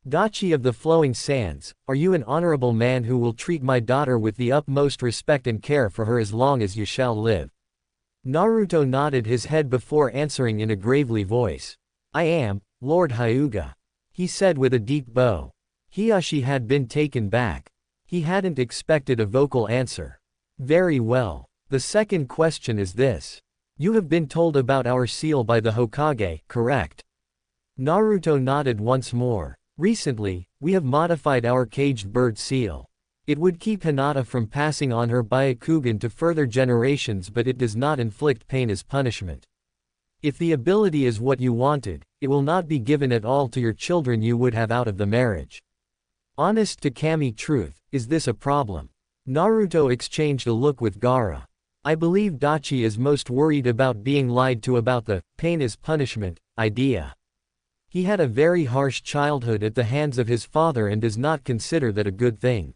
Dachi of the Flowing Sands, are you an honorable man who will treat my daughter with the utmost respect and care for her as long as you shall live? Naruto nodded his head before answering in a gravely voice. I am, Lord Hyuga. He said with a deep bow. Hiashi had been taken back. He hadn't expected a vocal answer. Very well. The second question is this. You have been told about our seal by the Hokage, correct? Naruto nodded once more. Recently, we have modified our caged bird seal. It would keep Hinata from passing on her Byakugan to further generations, but it does not inflict pain as punishment. If the ability is what you wanted, it will not be given at all to your children you would have out of the marriage. Honest to Kami truth, is this a problem? Naruto exchanged a look with Gaara. I believe Dachi is most worried about being lied to about the pain as punishment idea. He had a very harsh childhood at the hands of his father and does not consider that a good thing.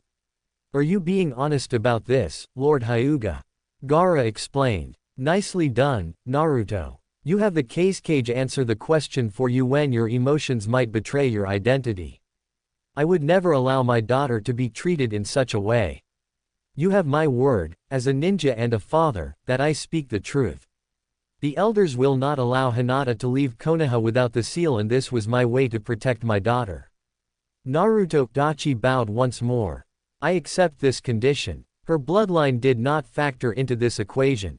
Are you being honest about this, Lord Hyuga? Gaara explained. Nicely done, Naruto. You have the cage answer the question for you when your emotions might betray your identity. I would never allow my daughter to be treated in such a way. You have my word, as a ninja and a father, that I speak the truth. The elders will not allow Hinata to leave Konoha without the seal, and this was my way to protect my daughter. Naruto Dachi bowed once more. I accept this condition. Her bloodline did not factor into this equation.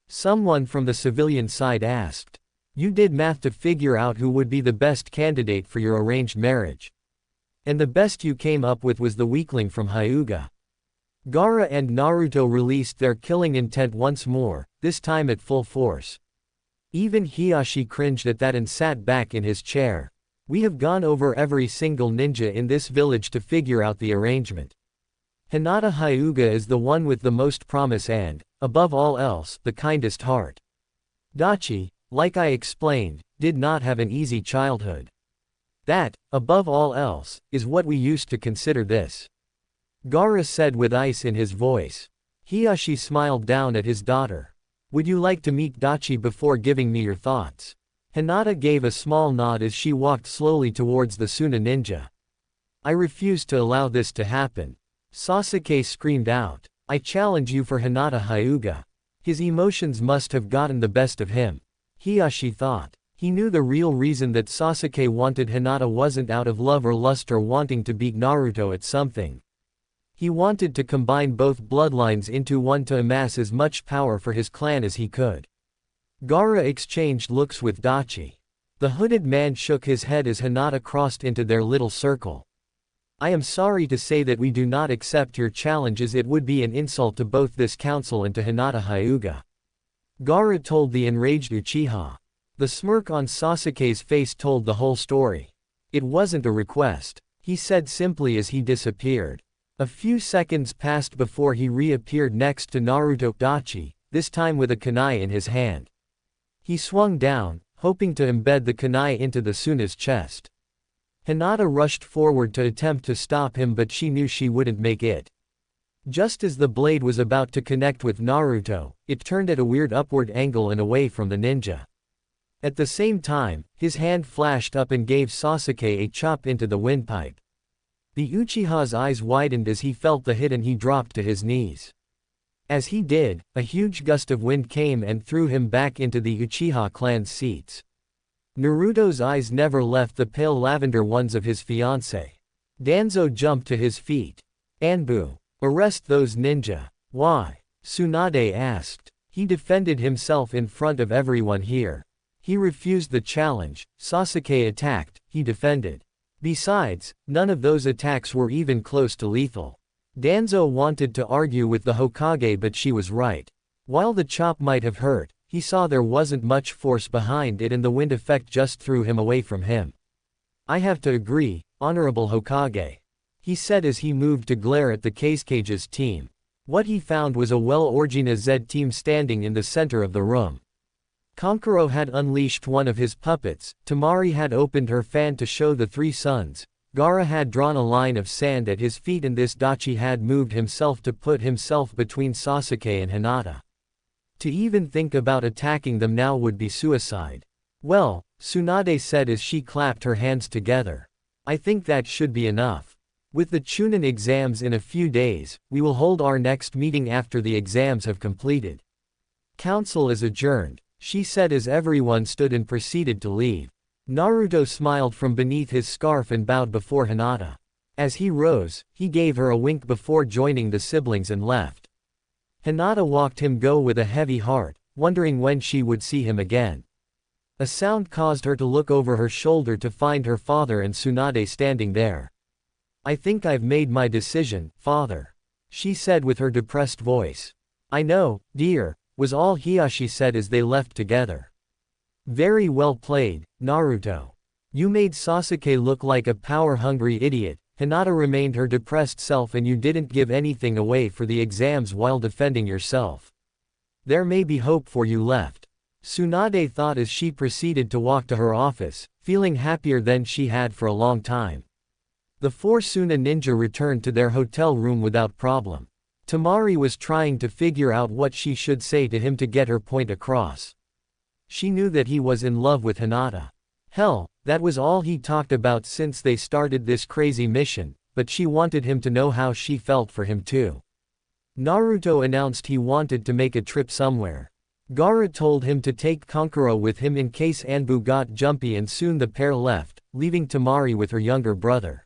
Someone from the civilian side asked. You did math to figure out who would be the best candidate for your arranged marriage. And the best you came up with was the weakling from Hyuga. Gaara and Naruto released their killing intent once more, this time at full force. Even Hiashi cringed at that and sat back in his chair. We have gone over every single ninja in this village to figure out the arrangement. Hinata Hyuga is the one with the most promise and, above all else, the kindest heart. Dachi, like I explained, did not have an easy childhood. That, above all else, is what we used to consider this. Gaara said with ice in his voice. Hiashi smiled down at his daughter. Would you like to meet Dachi before giving me your thoughts? Hinata gave a small nod as she walked slowly towards the Suna ninja. I refuse to allow this to happen. Sasuke screamed out. I challenge you for Hinata Hyuga. His emotions must have gotten the best of him. Hiashi thought. He knew the real reason that Sasuke wanted Hinata wasn't out of love or lust or wanting to beat Naruto at something. He wanted to combine both bloodlines into one to amass as much power for his clan as he could. Gaara exchanged looks with Dachi. The hooded man shook his head as Hinata crossed into their little circle. I am sorry to say that we do not accept your challenge, as it would be an insult to both this council and to Hinata Hyuga. Gaara told the enraged Uchiha. The smirk on Sasuke's face told the whole story. It wasn't a request, he said simply as he disappeared. A few seconds passed before he reappeared next to Naruto Dachi, this time with a kunai in his hand. He swung down, hoping to embed the kunai into the Suna's chest. Hinata rushed forward to attempt to stop him, but she knew she wouldn't make it. Just as the blade was about to connect with Naruto, it turned at a weird upward angle and away from the ninja. At the same time, his hand flashed up and gave Sasuke a chop into the windpipe. The Uchiha's eyes widened as he felt the hit and he dropped to his knees. As he did, a huge gust of wind came and threw him back into the Uchiha clan's seats. Naruto's eyes never left the pale lavender ones of his fiancée. Danzo jumped to his feet. Anbu, arrest those ninja. Why? Tsunade asked. He defended himself in front of everyone here. He refused the challenge. Sasuke attacked, he defended. Besides, none of those attacks were even close to lethal. Danzo wanted to argue with the Hokage, but she was right. While the chop might have hurt, he saw there wasn't much force behind it and the wind effect just threw him away from him. I have to agree, Honorable Hokage. He said as he moved to glare at the Kage's team. What he found was a well-organized Z team standing in the center of the room. Kankuro had unleashed one of his puppets, Temari had opened her fan to show the three suns, Gaara had drawn a line of sand at his feet, and this Dachi had moved himself to put himself between Sasuke and Hinata. To even think about attacking them now would be suicide. Well, Tsunade said as she clapped her hands together. I think that should be enough. With the Chunin exams in a few days, we will hold our next meeting after the exams have completed. Council is adjourned, she said as everyone stood and proceeded to leave. Naruto smiled from beneath his scarf and bowed before Hinata. As he rose, he gave her a wink before joining the siblings and left. Hinata walked him go with a heavy heart, wondering when she would see him again. A sound caused her to look over her shoulder to find her father and Tsunade standing there. I think I've made my decision, father, she said with her depressed voice. I know, dear, was all Hiashi said as they left together. Very well played, Naruto. You made Sasuke look like a power-hungry idiot. Hinata remained her depressed self, and you didn't give anything away for the exams while defending yourself. There may be hope for you left. Tsunade thought as she proceeded to walk to her office, feeling happier than she had for a long time. The four Suna ninja returned to their hotel room without problem. Temari was trying to figure out what she should say to him to get her point across. She knew that he was in love with Hinata. Hell, that was all he talked about since they started this crazy mission, but she wanted him to know how she felt for him too. Naruto announced he wanted to make a trip somewhere. Gaara told him to take Kankuro with him in case Anbu got jumpy, and soon the pair left, leaving Temari with her younger brother.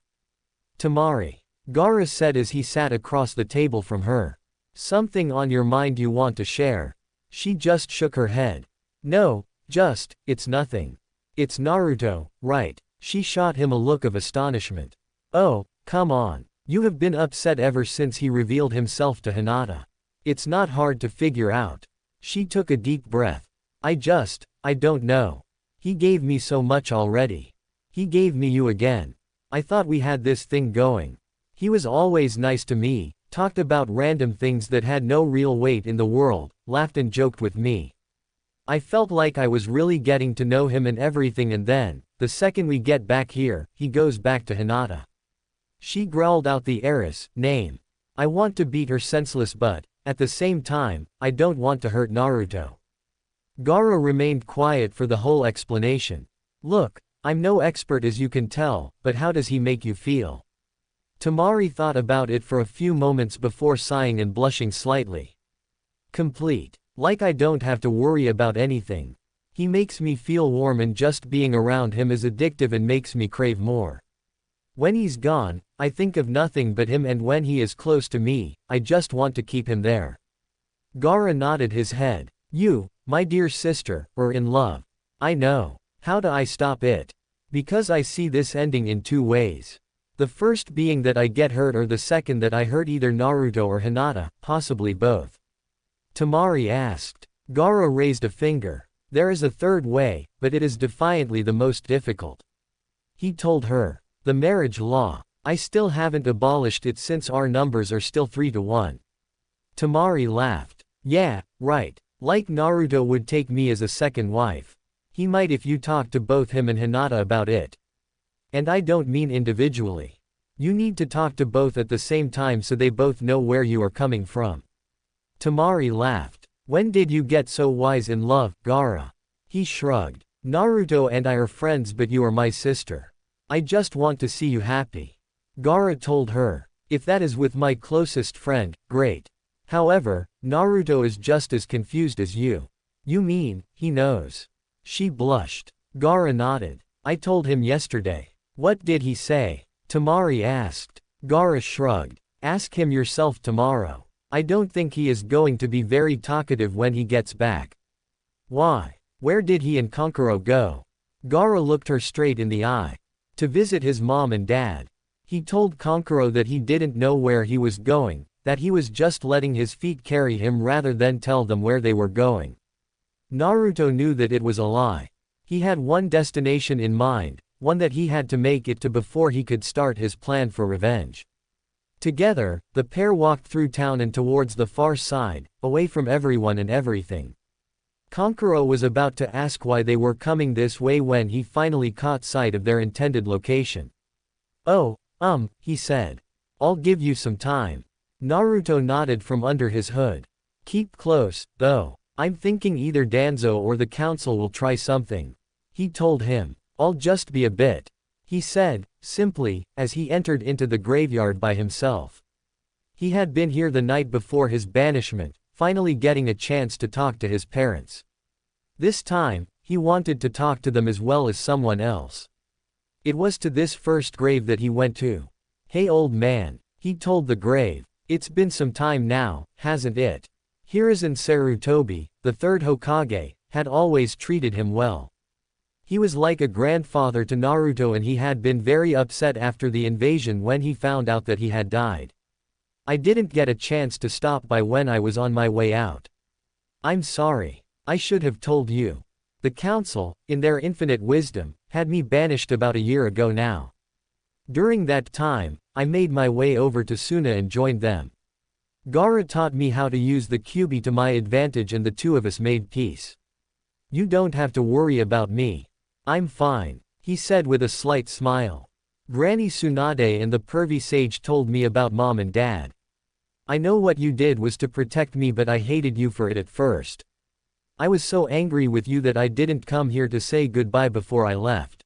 Temari, Gaara said as he sat across the table from her. Something on your mind you want to share? She just shook her head. No, it's nothing. It's Naruto, right? She shot him a look of astonishment. Oh, come on. You have been upset ever since he revealed himself to Hinata. It's not hard to figure out. She took a deep breath. I don't know. He gave me so much already. He gave me you again. I thought we had this thing going. He was always nice to me, talked about random things that had no real weight in the world, laughed and joked with me. I felt like I was really getting to know him and everything, and then, the second we get back here, he goes back to Hinata. She growled out the heiress name. I want to beat her senseless, but, at the same time, I don't want to hurt Naruto. Gaara remained quiet for the whole explanation. Look, I'm no expert as you can tell, but how does he make you feel? Temari thought about it for a few moments before sighing and blushing slightly. Complete. Like I don't have to worry about anything. He makes me feel warm, and just being around him is addictive and makes me crave more. When he's gone, I think of nothing but him, and when he is close to me, I just want to keep him there. Gaara nodded his head. You, my dear sister, are in love. I know. How do I stop it? Because I see this ending in two ways. The first being that I get hurt, or the second that I hurt either Naruto or Hinata, possibly both. Temari asked. Gaara raised a finger. There is a third way, but it is defiantly the most difficult. He told her. The marriage law. I still haven't abolished it since our numbers are still 3-1. Temari laughed. Yeah, right. Like Naruto would take me as a second wife. He might if you talk to both him and Hinata about it. And I don't mean individually. You need to talk to both at the same time so they both know where you are coming from. Temari laughed. When did you get so wise in love, Gaara? He shrugged. Naruto and I are friends, but you are my sister. I just want to see you happy. Gaara told her. If that is with my closest friend, great. However, Naruto is just as confused as you. You mean, he knows? She blushed. Gaara nodded. I told him yesterday. What did he say? Temari asked. Gaara shrugged. Ask him yourself tomorrow. I don't think he is going to be very talkative when he gets back. Why? Where did he and Kankuro go? Gaara looked her straight in the eye. To visit his mom and dad. He told Kankuro that he didn't know where he was going, that he was just letting his feet carry him rather than tell them where they were going. Naruto knew that it was a lie. He had one destination in mind, one that he had to make it to before he could start his plan for revenge. Together, the pair walked through town and towards the far side, away from everyone and everything. Kankuro was about to ask why they were coming this way when he finally caught sight of their intended location. "Oh, he said. I'll give you some time." Naruto nodded from under his hood. "Keep close, though. I'm thinking either Danzo or the council will try something," he told him. "I'll just be a bit," he said, simply, as he entered into the graveyard by himself. He had been here the night before his banishment, finally getting a chance to talk to his parents. This time, he wanted to talk to them as well as someone else. It was to this first grave that he went to. "Hey old man," he told the grave. "It's been some time now, hasn't it?" Hiruzen Sarutobi, the third Hokage, had always treated him well. He was like a grandfather to Naruto, and he had been very upset after the invasion when he found out that he had died. "I didn't get a chance to stop by when I was on my way out. I'm sorry. I should have told you. The council, in their infinite wisdom, had me banished about a year ago now. During that time, I made my way over to Suna and joined them. Gaara taught me how to use the Kyuubi to my advantage and the two of us made peace. You don't have to worry about me. I'm fine," he said with a slight smile. "Granny Tsunade and the pervy sage told me about mom and dad. I know what you did was to protect me, but I hated you for it at first. I was so angry with you that I didn't come here to say goodbye before I left.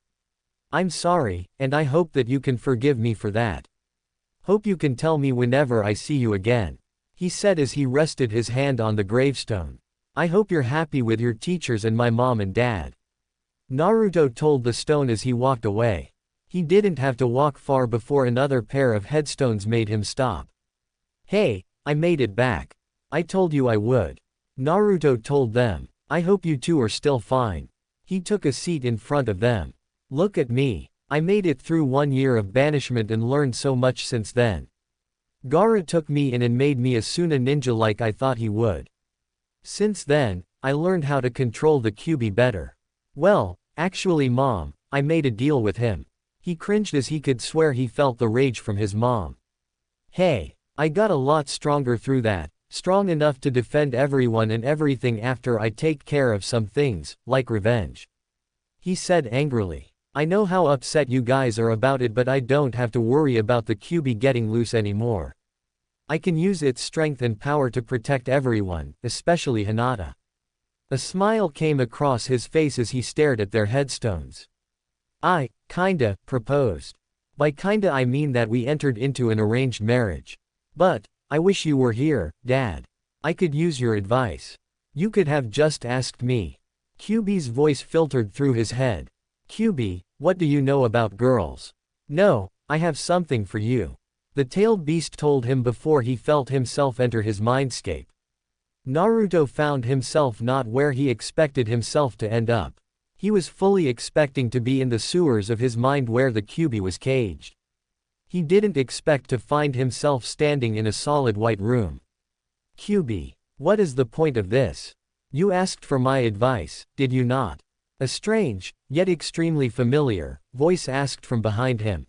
I'm sorry, and I hope that you can forgive me for that. Hope you can tell me whenever I see you again," he said as he rested his hand on the gravestone. "I hope you're happy with your teachers and my mom and dad." Naruto told the stone as he walked away. He didn't have to walk far before another pair of headstones made him stop. "Hey, I made it back. I told you I would," Naruto told them. "I hope you two are still fine." He took a seat in front of them. "Look at me. I made it through 1 year of banishment and learned so much since then. Gaara took me in and made me a Suna ninja like I thought he would. Since then, I learned how to control the Kyuubi better. Well, actually mom, I made a deal with him." He cringed as he could swear he felt the rage from his mom. "Hey, I got a lot stronger through that. Strong enough to defend everyone and everything after I take care of some things, like revenge," he said angrily. "I know how upset you guys are about it, but I don't have to worry about the Kyuubi getting loose anymore. I can use its strength and power to protect everyone, especially Hinata." A smile came across his face as he stared at their headstones. "I, kinda, proposed. By kinda I mean that we entered into an arranged marriage. But, I wish you were here, Dad. I could use your advice. You could have just asked me." Kyuubi's voice filtered through his head. "Kyuubi, what do you know about girls?" "No, I have something for you," the tailed beast told him before he felt himself enter his mindscape. Naruto found himself not where he expected himself to end up. He was fully expecting to be in the sewers of his mind where the Kyuubi was caged. He didn't expect to find himself standing in a solid white room. "Kyuubi, what is the point of this? You asked for my advice, did you not?" A strange, yet extremely familiar, voice asked from behind him.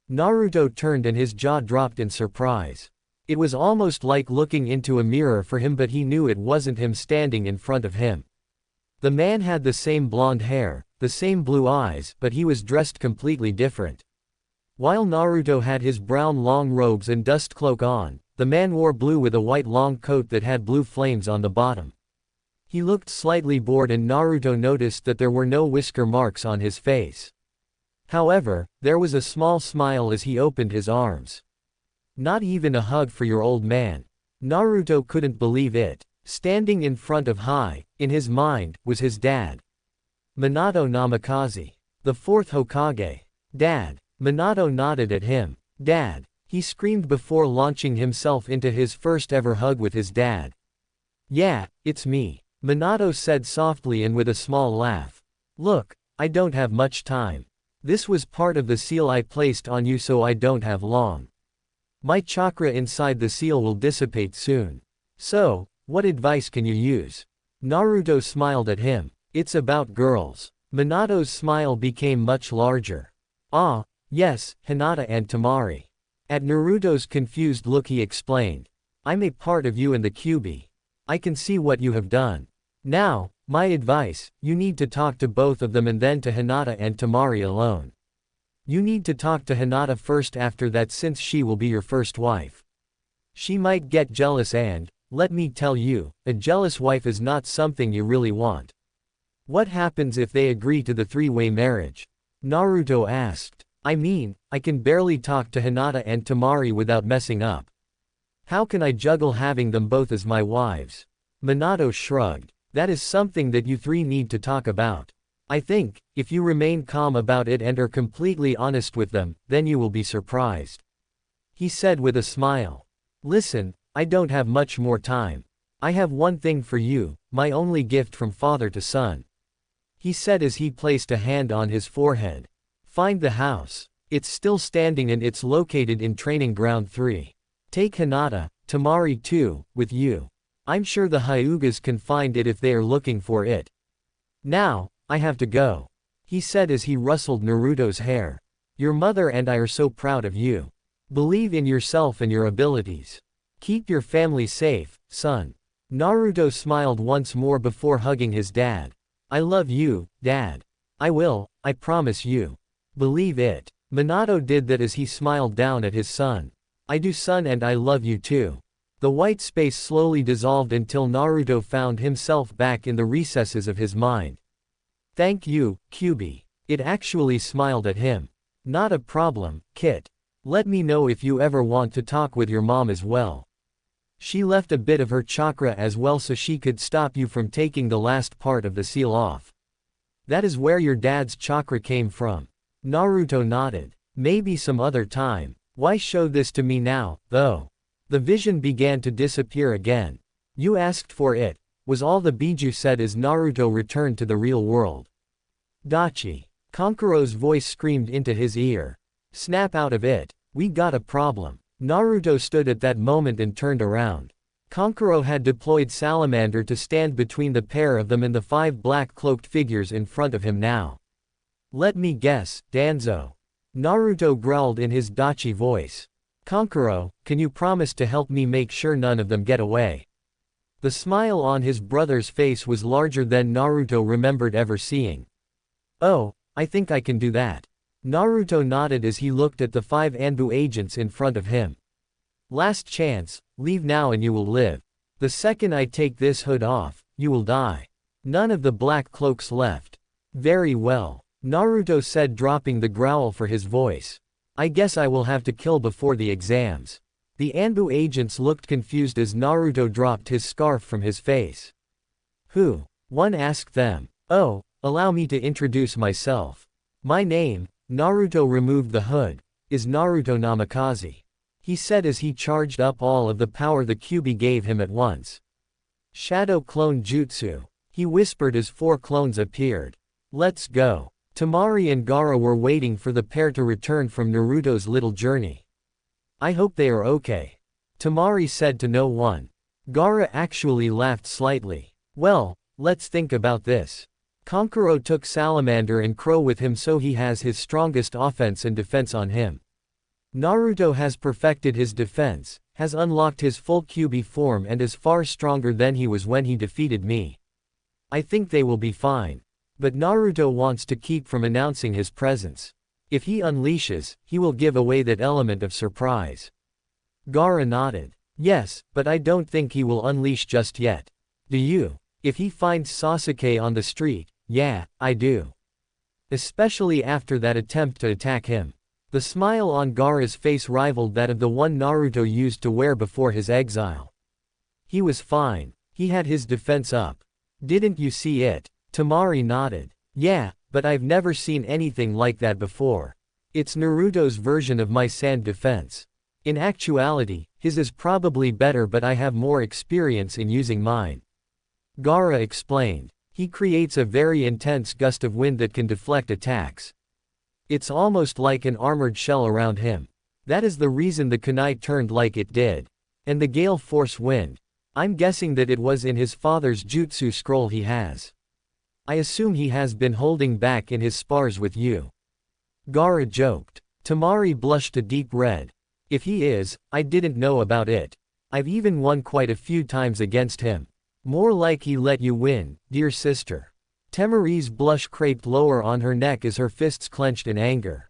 Naruto turned and his jaw dropped in surprise. It was almost like looking into a mirror for him, but he knew it wasn't him standing in front of him. The man had the same blonde hair, the same blue eyes, but he was dressed completely different. While Naruto had his brown long robes and dust cloak on, the man wore blue with a white long coat that had blue flames on the bottom. He looked slightly bored and Naruto noticed that there were no whisker marks on his face. However, there was a small smile as he opened his arms. "Not even a hug for your old man." Naruto couldn't believe it. Standing in front of in his mind, was his dad. Minato Namikaze, the fourth Hokage. "Dad." Minato nodded at him. "Dad," he screamed before launching himself into his first ever hug with his dad. "Yeah, it's me," Minato said softly and with a small laugh. "Look, I don't have much time. This was part of the seal I placed on you, so I don't have long. My chakra inside the seal will dissipate soon. So, what advice can you use?" Naruto smiled at him. "It's about girls. Minato's smile became much larger. Ah, yes, Hinata and Temari. At Naruto's confused look he explained. I'm a part of you and the Kyuubi. I can see what you have done. Now, my advice, you need to talk to both of them and then to Hinata and Temari alone. You need to talk to Hinata first after that since she will be your first wife. She might get jealous and, let me tell you, a jealous wife is not something you really want. What happens if they agree to the three-way marriage? Naruto asked. I mean, I can barely talk to Hinata and Temari without messing up. How can I juggle having them both as my wives? Minato shrugged. That is something that you three need to talk about. I think, if you remain calm about it and are completely honest with them, then you will be surprised. He said with a smile. Listen, I don't have much more time. I have one thing for you, my only gift from father to son. He said as he placed a hand on his forehead. Find the house. It's still standing and it's located in Training Ground 3. Take Hinata, Temari too, with you. I'm sure the Hyugas can find it if they are looking for it. Now, I have to go. He said as he rustled Naruto's hair. Your mother and I are so proud of you. Believe in yourself and your abilities. Keep your family safe, son. Naruto smiled once more before hugging his dad. I love you, Dad. I will, I promise you. Believe it. Minato did that as he smiled down at his son. I do, son, and I love you too. The white space slowly dissolved until Naruto found himself back in the recesses of his mind. Thank you, Kyuubi. It actually smiled at him. Not a problem, Kit. Let me know if you ever want to talk with your mom as well. She left a bit of her chakra as well so she could stop you from taking the last part of the seal off. That is where your dad's chakra came from. Naruto nodded. Maybe some other time. Why show this to me now, though? The vision began to disappear again. You asked for it, was all the Biju said as Naruto returned to the real world. Dachi. Kankuro's voice screamed into his ear. Snap out of it. We got a problem. Naruto stood at that moment and turned around. Kankuro had deployed Salamander to stand between the pair of them and the 5 black-cloaked figures in front of him now. Let me guess, Danzo. Naruto growled in his Dachi voice. Kankuro, can you promise to help me make sure none of them get away? The smile on his brother's face was larger than Naruto remembered ever seeing. Oh, I think I can do that. Naruto nodded as he looked at the 5 Anbu agents in front of him. Last chance, leave now and you will live. The second I take this hood off, you will die. None of the black cloaks left. Very well, Naruto said, dropping the growl for his voice. I guess I will have to kill before the exams. The Anbu agents looked confused as Naruto dropped his scarf from his face. Who? One asked them. Oh, allow me to introduce myself. My name, Naruto removed the hood, is Naruto Namikaze. He said as he charged up all of the power the Kyuubi gave him at once. Shadow Clone Jutsu. He whispered as 4 clones appeared. Let's go. Temari and Gaara were waiting for the pair to return from Naruto's little journey. I hope they are okay. Temari said to no one. Gaara actually laughed slightly. Well, let's think about this. Kankuro took Salamander and Crow with him so he has his strongest offense and defense on him. Naruto has perfected his defense, has unlocked his full Kyuubi form and is far stronger than he was when he defeated me. I think they will be fine. But Naruto wants to keep from announcing his presence. If he unleashes, he will give away that element of surprise. Gaara nodded. Yes, but I don't think he will unleash just yet. Do you? If he finds Sasuke on the street, yeah, I do. Especially after that attempt to attack him. The smile on Gaara's face rivaled that of the one Naruto used to wear before his exile. He was fine. He had his defense up. Didn't you see it? Temari nodded. Yeah, but I've never seen anything like that before. It's Naruto's version of my sand defense. In actuality, his is probably better, but I have more experience in using mine. Gaara explained. He creates a very intense gust of wind that can deflect attacks. It's almost like an armored shell around him. That is the reason the kunai turned like it did. And the gale force wind. I'm guessing that it was in his father's jutsu scroll he has. I assume he has been holding back in his spars with you. Gaara joked. Temari blushed a deep red. If he is, I didn't know about it. I've even won quite a few times against him. More like he let you win, dear sister. Temari's blush creped lower on her neck as her fists clenched in anger.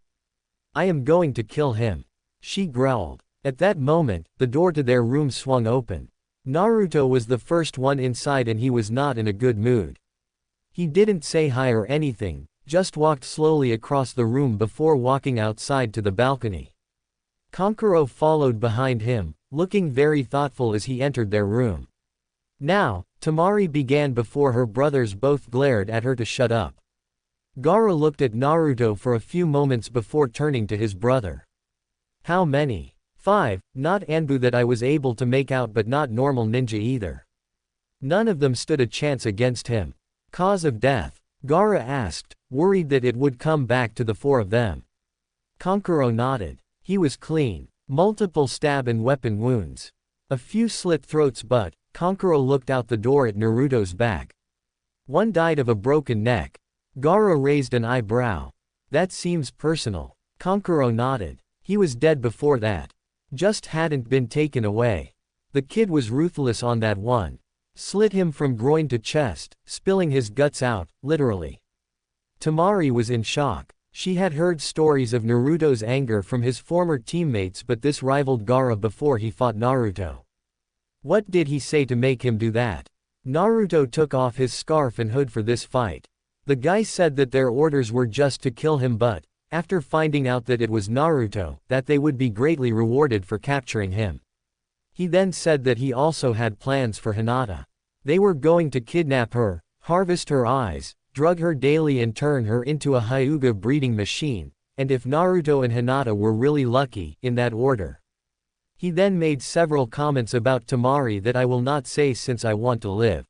I am going to kill him. She growled. At that moment, the door to their room swung open. Naruto was the first one inside and he was not in a good mood. He didn't say hi or anything, just walked slowly across the room before walking outside to the balcony. Kankuro followed behind him, looking very thoughtful as he entered their room. Now, Temari began before her brothers both glared at her to shut up. Gaara looked at Naruto for a few moments before turning to his brother. How many? 5, not Anbu that I was able to make out but not normal ninja either. None of them stood a chance against him. Cause of death? Gaara asked, worried that it would come back to the 4 of them. Kankuro nodded. He was clean. Multiple stab and weapon wounds. A few slit throats but, Kankuro looked out the door at Naruto's back. One died of a broken neck. Gaara raised an eyebrow. That seems personal. Kankuro nodded. He was dead before that. Just hadn't been taken away. The kid was ruthless on that one. Slit him from groin to chest, spilling his guts out, literally. Temari was in shock. She had heard stories of Naruto's anger from his former teammates but this rivaled Gaara before he fought Naruto. What did he say to make him do that? Naruto took off his scarf and hood for this fight. The guy said that their orders were just to kill him but, after finding out that it was Naruto, that they would be greatly rewarded for capturing him. He then said that he also had plans for Hinata. They were going to kidnap her, harvest her eyes, drug her daily and turn her into a Hyuga breeding machine, and if Naruto and Hinata were really lucky, in that order. He then made several comments about Temari that I will not say since I want to live.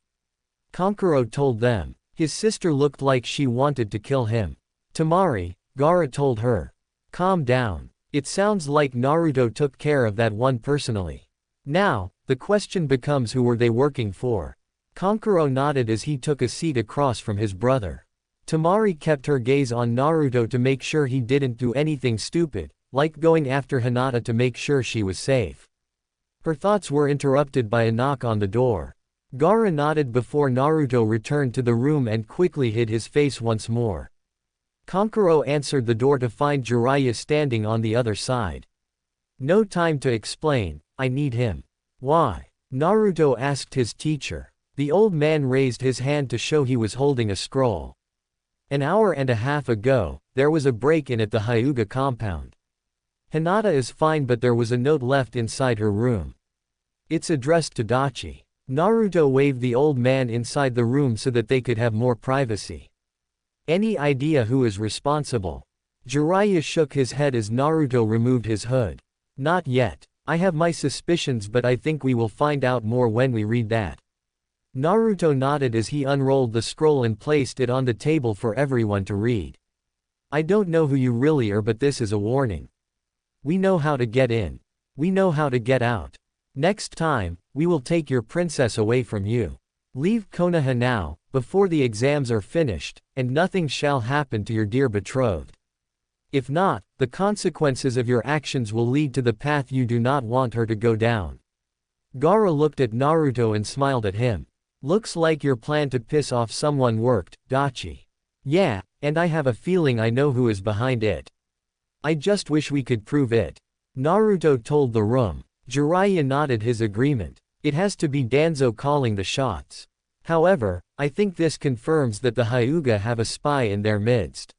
Kankuro told them. His sister looked like she wanted to kill him. Temari, Gaara told her. Calm down. It sounds like Naruto took care of that one personally. Now, the question becomes who were they working for? Kankuro nodded as he took a seat across from his brother. Temari kept her gaze on Naruto to make sure he didn't do anything stupid, like going after Hinata to make sure she was safe. Her thoughts were interrupted by a knock on the door. Gaara nodded before Naruto returned to the room and quickly hid his face once more. Kankuro answered the door to find Jiraiya standing on the other side. No time to explain, I need him. Why? Naruto asked his teacher. The old man raised his hand to show he was holding a scroll. An hour and a half ago, there was a break-in at the Hyuga compound. Hinata is fine but there was a note left inside her room. It's addressed to Dachi. Naruto waved the old man inside the room so that they could have more privacy. Any idea who is responsible? Jiraiya shook his head as Naruto removed his hood. Not yet. I have my suspicions but I think we will find out more when we read that. Naruto nodded as he unrolled the scroll and placed it on the table for everyone to read. I don't know who you really are but this is a warning. We know how to get in. We know how to get out. Next time, we will take your princess away from you. Leave Konoha now, before the exams are finished, and nothing shall happen to your dear betrothed. If not, the consequences of your actions will lead to the path you do not want her to go down. Gaara looked at Naruto and smiled at him. Looks like your plan to piss off someone worked, Dachi. Yeah, and I have a feeling I know who is behind it. I just wish we could prove it. Naruto told the room. Jiraiya nodded his agreement. It has to be Danzo calling the shots. However, I think this confirms that the Hyuga have a spy in their midst.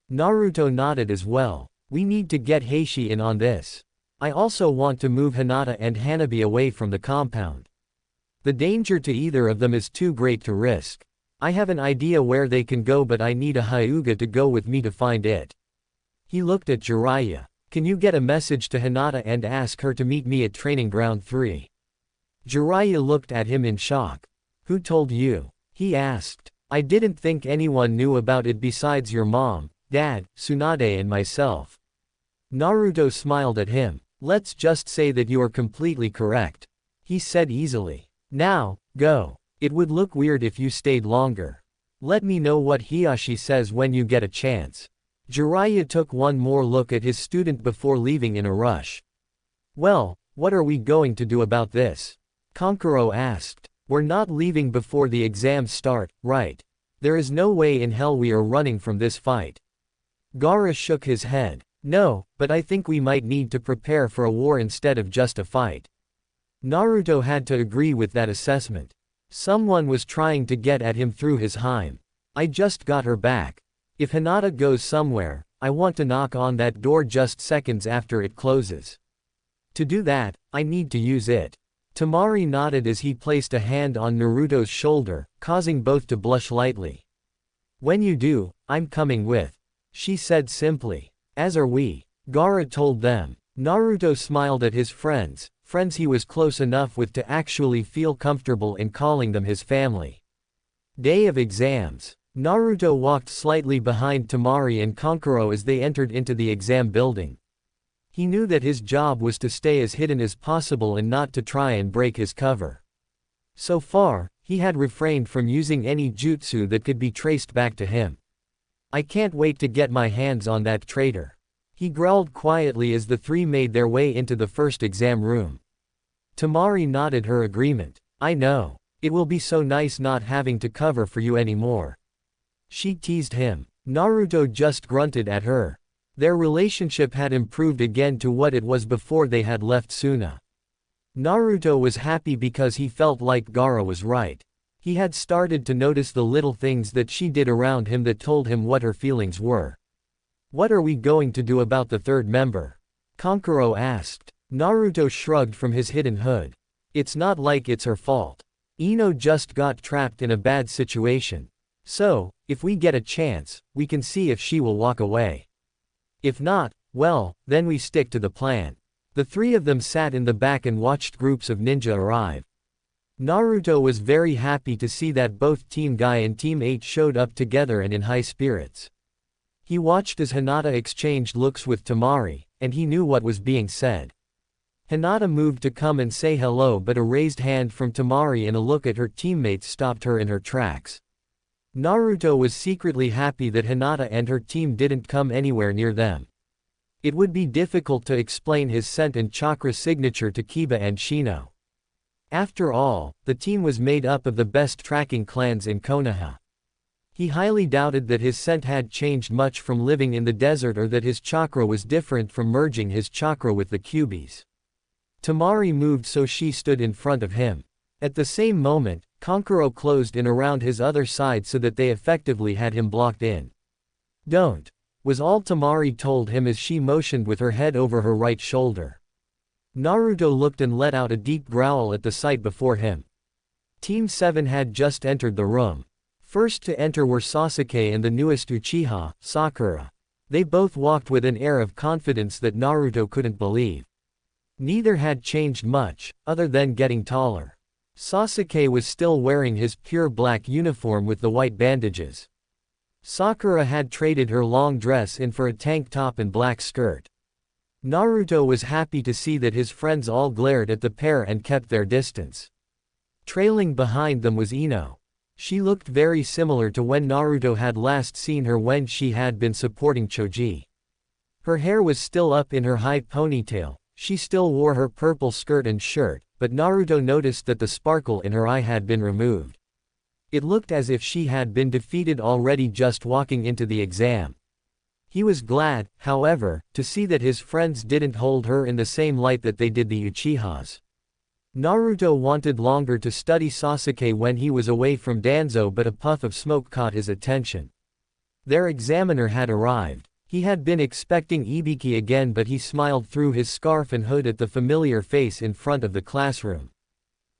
Naruto nodded as well. We need to get Heishi in on this. I also want to move Hinata and Hanabi away from the compound. The danger to either of them is too great to risk. I have an idea where they can go but I need a Hyuga to go with me to find it. He looked at Jiraiya. Can you get a message to Hinata and ask her to meet me at Training Ground 3? Jiraiya looked at him in shock. Who told you? He asked. I didn't think anyone knew about it besides your mom, dad, Tsunade and myself. Naruto smiled at him. Let's just say that you are completely correct. He said easily. Now, go. It would look weird if you stayed longer. Let me know what Hiyashi says when you get a chance. Jiraiya took one more look at his student before leaving in a rush. Well, what are we going to do about this? Kankuro asked. We're not leaving before the exams start, right? There is no way in hell we are running from this fight. Gaara shook his head. No, but I think we might need to prepare for a war instead of just a fight. Naruto had to agree with that assessment. Someone was trying to get at him through his hime. I just got her back. If Hinata goes somewhere, I want to knock on that door just seconds after it closes. To do that, I need to use it. Temari nodded as he placed a hand on Naruto's shoulder, causing both to blush lightly. When you do, I'm coming with. She said simply. As are we. Gaara told them. Naruto smiled at his friends he was close enough with to actually feel comfortable in calling them his family. Day of exams. Naruto walked slightly behind Temari and Kankuro as they entered into the exam building. He knew that his job was to stay as hidden as possible and not to try and break his cover. So far, he had refrained from using any jutsu that could be traced back to him. I can't wait to get my hands on that traitor. He growled quietly as the three made their way into the first exam room. Temari nodded her agreement. I know. It will be so nice not having to cover for you anymore. She teased him. Naruto just grunted at her. Their relationship had improved again to what it was before they had left Suna. Naruto was happy because he felt like Gaara was right. He had started to notice the little things that she did around him that told him what her feelings were. What are we going to do about the third member? Kankuro asked. Naruto shrugged from his hidden hood. It's not like it's her fault. Ino just got trapped in a bad situation. So, if we get a chance, we can see if she will walk away. If not, well, then we stick to the plan. The three of them sat in the back and watched groups of ninja arrive. Naruto was very happy to see that both Team Guy and Team 8 showed up together and in high spirits. He watched as Hinata exchanged looks with Temari, and he knew what was being said. Hinata moved to come and say hello, but a raised hand from Temari and a look at her teammates stopped her in her tracks. Naruto was secretly happy that Hinata and her team didn't come anywhere near them. It would be difficult to explain his scent and chakra signature to Kiba and Shino. After all, the team was made up of the best tracking clans in Konoha. He highly doubted that his scent had changed much from living in the desert or that his chakra was different from merging his chakra with the Kyuubi's. Temari moved so she stood in front of him. At the same moment, Kankuro closed in around his other side so that they effectively had him blocked in. Don't, was all Temari told him as she motioned with her head over her right shoulder. Naruto looked and let out a deep growl at the sight before him. Team 7 had just entered the room. First to enter were Sasuke and the newest Uchiha, Sakura. They both walked with an air of confidence that Naruto couldn't believe. Neither had changed much, other than getting taller. Sasuke was still wearing his pure black uniform with the white bandages. Sakura had traded her long dress in for a tank top and black skirt. Naruto was happy to see that his friends all glared at the pair and kept their distance. Trailing behind them was Ino. She looked very similar to when Naruto had last seen her when she had been supporting Choji. Her hair was still up in her high ponytail, she still wore her purple skirt and shirt, but Naruto noticed that the sparkle in her eye had been removed. It looked as if she had been defeated already just walking into the exam. He was glad, however, to see that his friends didn't hold her in the same light that they did the Uchihas. Naruto wanted longer to study Sasuke when he was away from Danzo, but a puff of smoke caught his attention. Their examiner had arrived. He had been expecting Ibiki again, but he smiled through his scarf and hood at the familiar face in front of the classroom.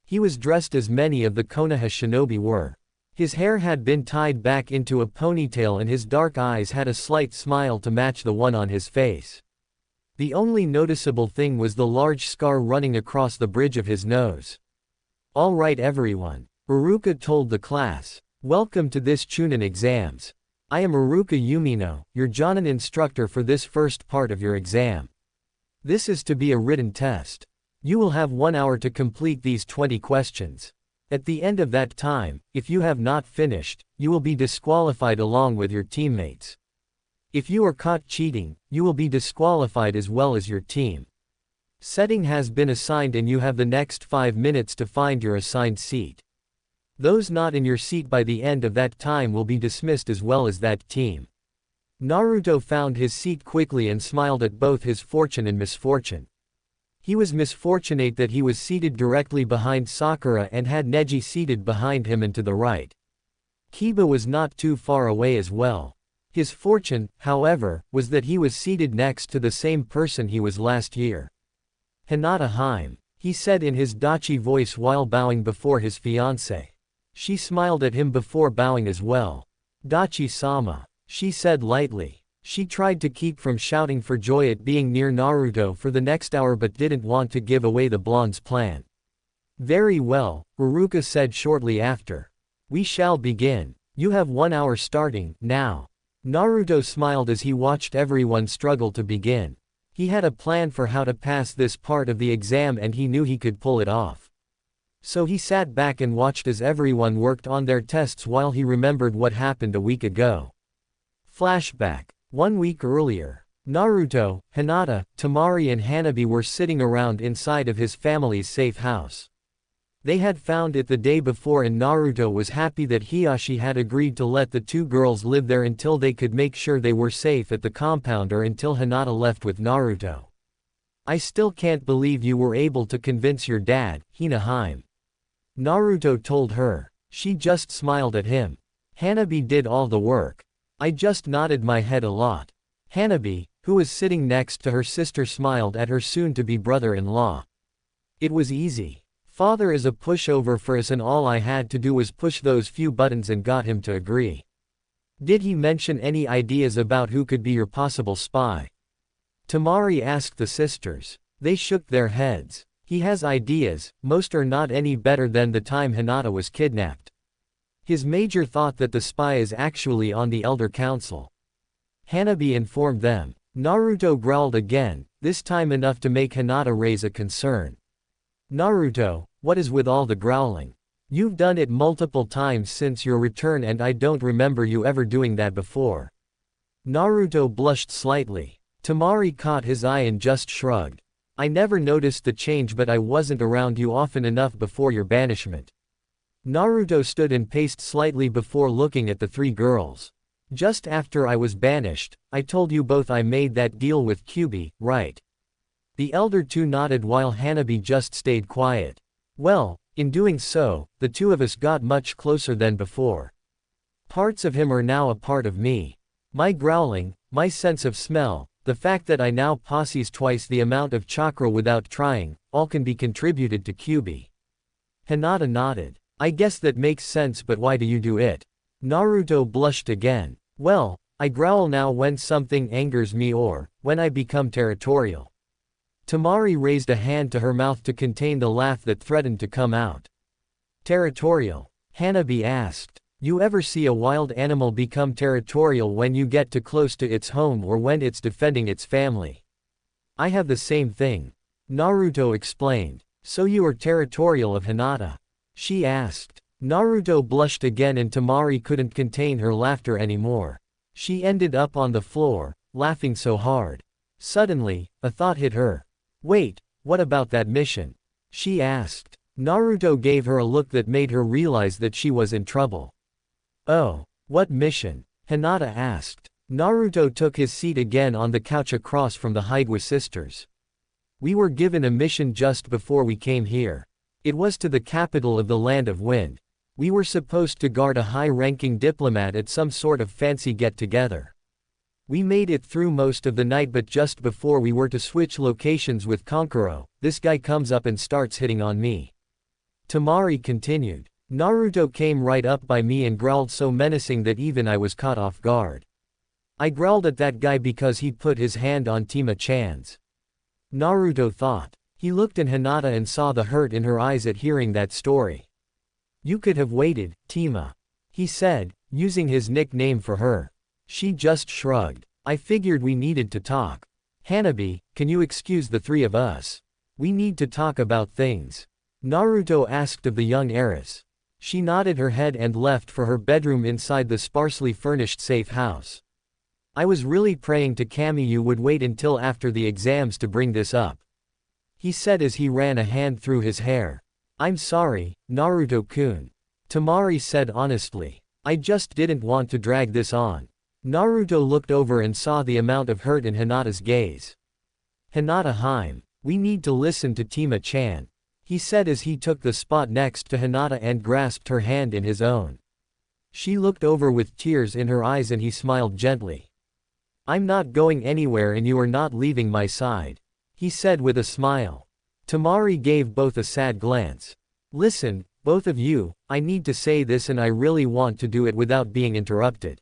He was dressed as many of the Konoha shinobi were. His hair had been tied back into a ponytail and his dark eyes had a slight smile to match the one on his face. The only noticeable thing was the large scar running across the bridge of his nose. "All right everyone," Uruka told the class. "Welcome to this Chunin exams. I am Uruka Yumino, your Jonin instructor for this first part of your exam. This is to be a written test. You will have 1 hour to complete these 20 questions. At the end of that time, if you have not finished, you will be disqualified along with your teammates. If you are caught cheating, you will be disqualified as well as your team. Setting has been assigned and you have the next 5 minutes to find your assigned seat. Those not in your seat by the end of that time will be dismissed as well as that team. Naruto found his seat quickly and smiled at both his fortune and misfortune. He was misfortunate that he was seated directly behind Sakura and had Neji seated behind him and to the right. Kiba was not too far away as well. His fortune, however, was that he was seated next to the same person he was last year. Hinata Heim, he said in his dachi voice while bowing before his fiancée. She smiled at him before bowing as well. Dachi-sama, she said lightly. She tried to keep from shouting for joy at being near Naruto for the next hour but didn't want to give away the blonde's plan. Very well, Ruruka said shortly after. We shall begin. You have 1 hour starting, now. Naruto smiled as he watched everyone struggle to begin. He had a plan for how to pass this part of the exam and he knew he could pull it off. So he sat back and watched as everyone worked on their tests while he remembered what happened a week ago. Flashback. 1 week earlier, Naruto, Hinata, Temari and Hanabi were sitting around inside of his family's safe house. They had found it the day before and Naruto was happy that Hiashi had agreed to let the two girls live there until they could make sure they were safe at the compound or until Hinata left with Naruto. I still can't believe you were able to convince your dad, Hina-Heim. Naruto told her. She just smiled at him. Hanabi did all the work. I just nodded my head a lot. Hanabi, who was sitting next to her sister, smiled at her soon-to-be brother-in-law. It was easy. Father is a pushover for us and all I had to do was push those few buttons and got him to agree. Did he mention any ideas about who could be your possible spy? Temari asked the sisters. They shook their heads. He has ideas, most are not any better than the time Hinata was kidnapped. His major thought that the spy is actually on the Elder Council. Hanabi informed them. Naruto growled again, this time enough to make Hinata raise a concern. Naruto, what is with all the growling? You've done it multiple times since your return and I don't remember you ever doing that before. Naruto blushed slightly. Temari caught his eye and just shrugged. I never noticed the change but I wasn't around you often enough before your banishment. Naruto stood and paced slightly before looking at the three girls. Just after I was banished, I told you both I made that deal with Kyuubi, right? The elder two nodded while Hanabi just stayed quiet. Well, in doing so, the two of us got much closer than before. Parts of him are now a part of me. My growling, my sense of smell, the fact that I now possess twice the amount of chakra without trying, all can be contributed to Kyuubi. Hinata nodded. I guess that makes sense but why do you do it? Naruto blushed again. Well, I growl now when something angers me or, when I become territorial. Temari raised a hand to her mouth to contain the laugh that threatened to come out. Territorial? Hanabi asked. You ever see a wild animal become territorial when you get too close to its home or when it's defending its family? I have the same thing. Naruto explained. So you are territorial of Hinata? She asked. Naruto blushed again and Temari couldn't contain her laughter anymore. She ended up on the floor, laughing so hard. Suddenly, a thought hit her. Wait, what about that mission? She asked. Naruto gave her a look that made her realize that she was in trouble. Oh, what mission? Hinata asked. Naruto took his seat again on the couch across from the Hidwa sisters. We were given a mission just before we came here. It was to the capital of the Land of Wind. We were supposed to guard a high-ranking diplomat at some sort of fancy get-together. We made it through most of the night but just before we were to switch locations with Kankuro, this guy comes up and starts hitting on me. Temari continued. Naruto came right up by me and growled so menacing that even I was caught off guard. I growled at that guy because he put his hand on Tima-chan's. Naruto thought. He looked at Hinata and saw the hurt in her eyes at hearing that story. You could have waited, Tima. He said, using his nickname for her. She just shrugged. I figured we needed to talk. Hanabi, can you excuse the three of us? We need to talk about things. Naruto asked of the young heiress. She nodded her head and left for her bedroom inside the sparsely furnished safe house. I was really praying to Kami you would wait until after the exams to bring this up, he said as he ran a hand through his hair. I'm sorry, Naruto-kun. Temari said honestly. I just didn't want to drag this on. Naruto looked over and saw the amount of hurt in Hinata's gaze. Hinata-hime. We need to listen to Tima-chan, he said as he took the spot next to Hinata and grasped her hand in his own. She looked over with tears in her eyes and he smiled gently. I'm not going anywhere and you are not leaving my side, he said with a smile. Temari gave both a sad glance. Listen, both of you, I need to say this and I really want to do it without being interrupted.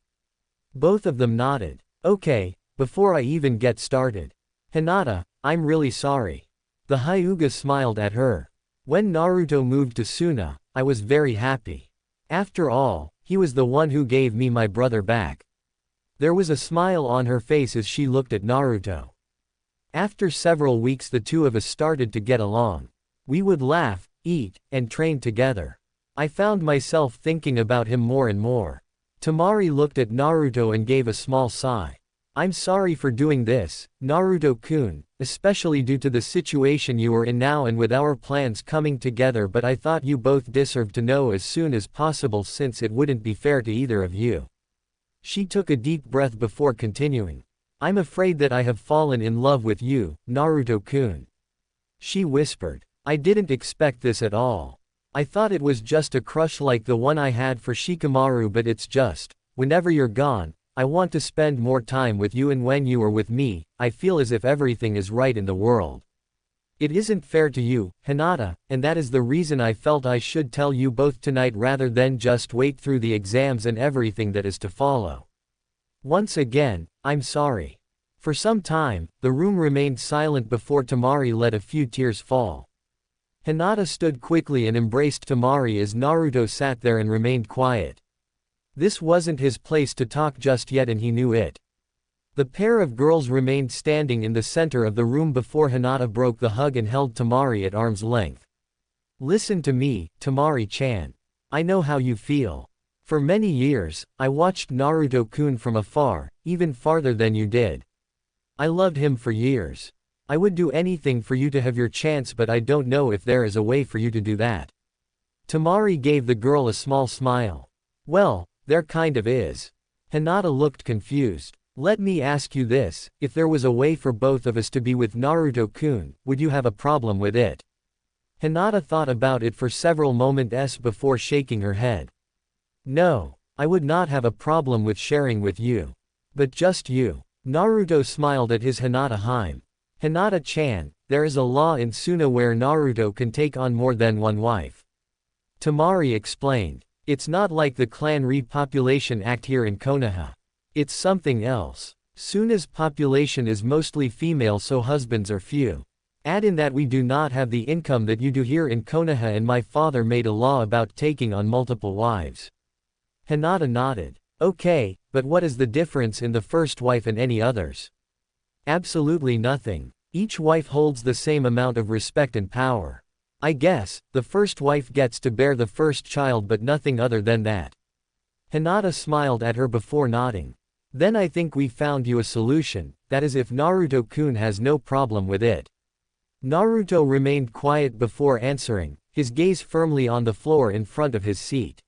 Both of them nodded. Okay, before I even get started. Hinata, I'm really sorry. The Hyuga smiled at her. When Naruto moved to Suna, I was very happy. After all, he was the one who gave me my brother back. There was a smile on her face as she looked at Naruto. After several weeks the two of us started to get along. We would laugh, eat, and train together. I found myself thinking about him more and more. Temari looked at Naruto and gave a small sigh. I'm sorry for doing this, Naruto-kun, especially due to the situation you are in now and with our plans coming together, but I thought you both deserved to know as soon as possible since it wouldn't be fair to either of you. She took a deep breath before continuing. I'm afraid that I have fallen in love with you, Naruto-kun. She whispered. I didn't expect this at all. I thought it was just a crush like the one I had for Shikamaru, but it's just, whenever you're gone, I want to spend more time with you, and when you are with me, I feel as if everything is right in the world. It isn't fair to you, Hinata, and that is the reason I felt I should tell you both tonight rather than just wait through the exams and everything that is to follow. Once again, I'm sorry. For some time, the room remained silent before Temari let a few tears fall. Hinata stood quickly and embraced Temari as Naruto sat there and remained quiet. This wasn't his place to talk just yet and he knew it. The pair of girls remained standing in the center of the room before Hinata broke the hug and held Temari at arm's length. Listen to me, Temari-chan. I know how you feel. For many years, I watched Naruto-kun from afar, even farther than you did. I loved him for years. I would do anything for you to have your chance, but I don't know if there is a way for you to do that. Temari gave the girl a small smile. Well, there kind of is. Hinata looked confused. Let me ask you this, if there was a way for both of us to be with Naruto-kun, would you have a problem with it? Hinata thought about it for several moments before shaking her head. No, I would not have a problem with sharing with you. But just you. Naruto smiled at his Hinata-hime. Hinata-chan, there is a law in Suna where Naruto can take on more than one wife. Temari explained. It's not like the clan repopulation act here in Konoha. It's something else. Suna's population is mostly female, so husbands are few. Add in that we do not have the income that you do here in Konoha, and my father made a law about taking on multiple wives. Hinata nodded. Okay, but what is the difference in the first wife and any others? Absolutely nothing. Each wife holds the same amount of respect and power. I guess, the first wife gets to bear the first child, but nothing other than that. Hinata smiled at her before nodding. Then I think we found you a solution, that is if Naruto-kun has no problem with it. Naruto remained quiet before answering, his gaze firmly on the floor in front of his seat.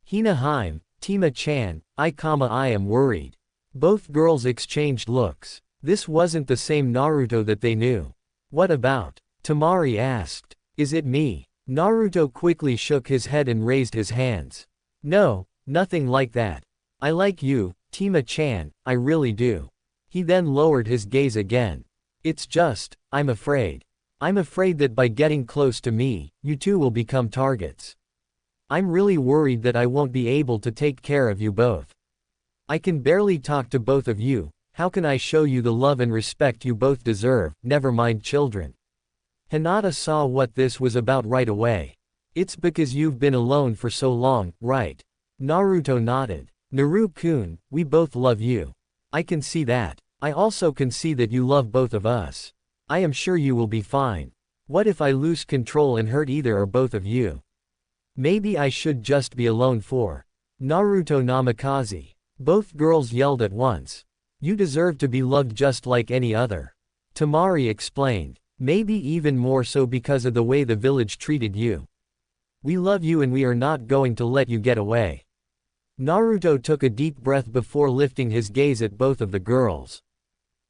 Hina-hime, Tima-chan, I am worried. Both girls exchanged looks. This wasn't the same Naruto that they knew. What about? Temari asked. Is it me? Naruto quickly shook his head and raised his hands. No, nothing like that. I like you, Tima-chan, I really do. He then lowered his gaze again. It's just, I'm afraid. I'm afraid that by getting close to me, you two will become targets. I'm really worried that I won't be able to take care of you both. I can barely talk to both of you. How can I show you the love and respect you both deserve, never mind children? Hinata saw what this was about right away. It's because you've been alone for so long, right? Naruto nodded. Naru-kun, we both love you. I can see that. I also can see that you love both of us. I am sure you will be fine. What if I lose control and hurt either or both of you? Maybe I should just be alone for Naruto Namikaze. Both girls yelled at once. You deserve to be loved just like any other. Temari explained. Maybe even more so because of the way the village treated you. We love you and we are not going to let you get away. Naruto took a deep breath before lifting his gaze at both of the girls.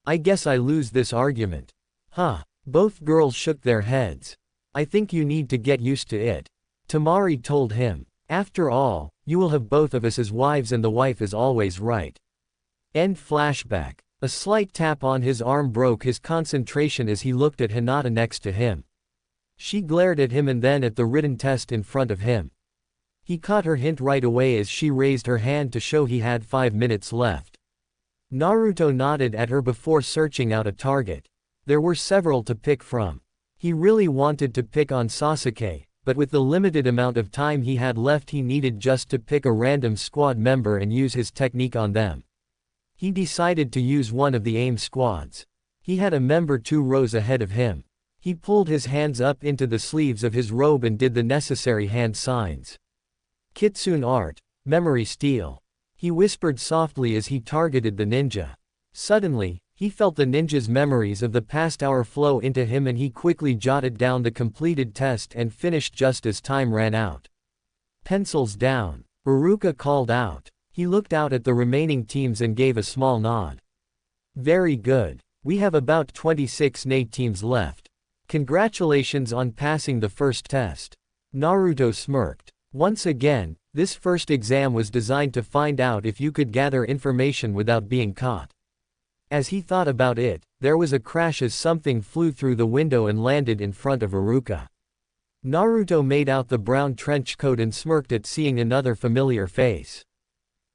I guess I lose this argument. Huh. Both girls shook their heads. I think you need to get used to it. Temari told him. After all, you will have both of us as wives and the wife is always right. End flashback. A slight tap on his arm broke his concentration as he looked at Hinata next to him. She glared at him and then at the written test in front of him. He caught her hint right away as she raised her hand to show he had 5 minutes left. Naruto nodded at her before searching out a target. There were several to pick from. He really wanted to pick on Sasuke, but with the limited amount of time he had left he needed just to pick a random squad member and use his technique on them. He decided to use one of the aim squads. He had a member 2 rows ahead of him. He pulled his hands up into the sleeves of his robe and did the necessary hand signs. Kitsune art, memory steal. He whispered softly as he targeted the ninja. Suddenly, he felt the ninja's memories of the past hour flow into him and he quickly jotted down the completed test and finished just as time ran out. Pencils down. Iruka called out. He looked out at the remaining teams and gave a small nod. Very good. We have about 26 NA teams left. Congratulations on passing the first test. Naruto smirked. Once again, this first exam was designed to find out if you could gather information without being caught. As he thought about it, there was a crash as something flew through the window and landed in front of Iruka. Naruto made out the brown trench coat and smirked at seeing another familiar face.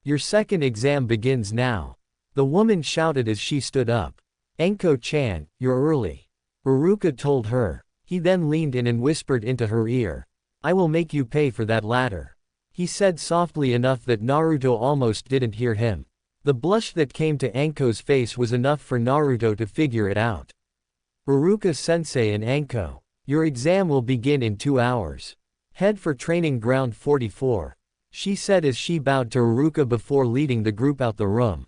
Your second exam begins now. The woman shouted as she stood up. Enko-chan, you're early. Iruka told her. He then leaned in and whispered into her ear. I will make you pay for that ladder. He said softly enough that Naruto almost didn't hear him. The blush that came to Anko's face was enough for Naruto to figure it out. Iruka-sensei and Anko, your exam will begin in 2 hours. Head for training ground 44. She said as she bowed to Iruka before leading the group out the room.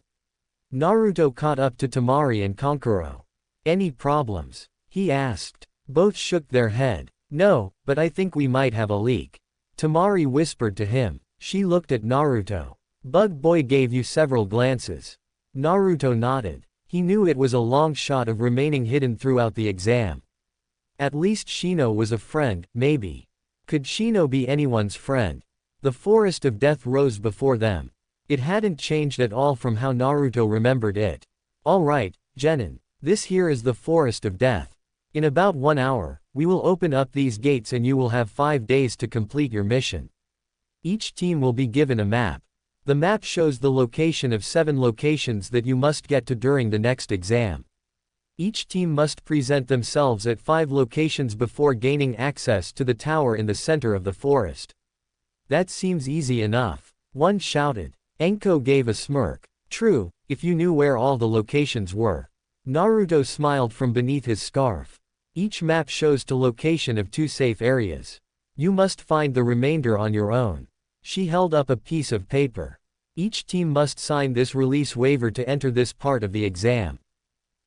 Naruto caught up to Temari and Kankuro. Any problems? He asked. Both shook their head. No, but I think we might have a leak. Temari whispered to him. She looked at Naruto. Bug Boy gave you several glances. Naruto nodded. He knew it was a long shot of remaining hidden throughout the exam. At least Shino was a friend, maybe. Could Shino be anyone's friend? The forest of death rose before them. It hadn't changed at all from how Naruto remembered it. Alright, Genin. This here is the forest of death. In about 1 hour, we will open up these gates and you will have 5 days to complete your mission. Each team will be given a map. The map shows the location of 7 locations that you must get to during the next exam. Each team must present themselves at 5 locations before gaining access to the tower in the center of the forest. That seems easy enough. One shouted. Enko gave a smirk. True, if you knew where all the locations were. Naruto smiled from beneath his scarf. Each map shows the location of 2 safe areas. You must find the remainder on your own. She held up a piece of paper. Each team must sign this release waiver to enter this part of the exam.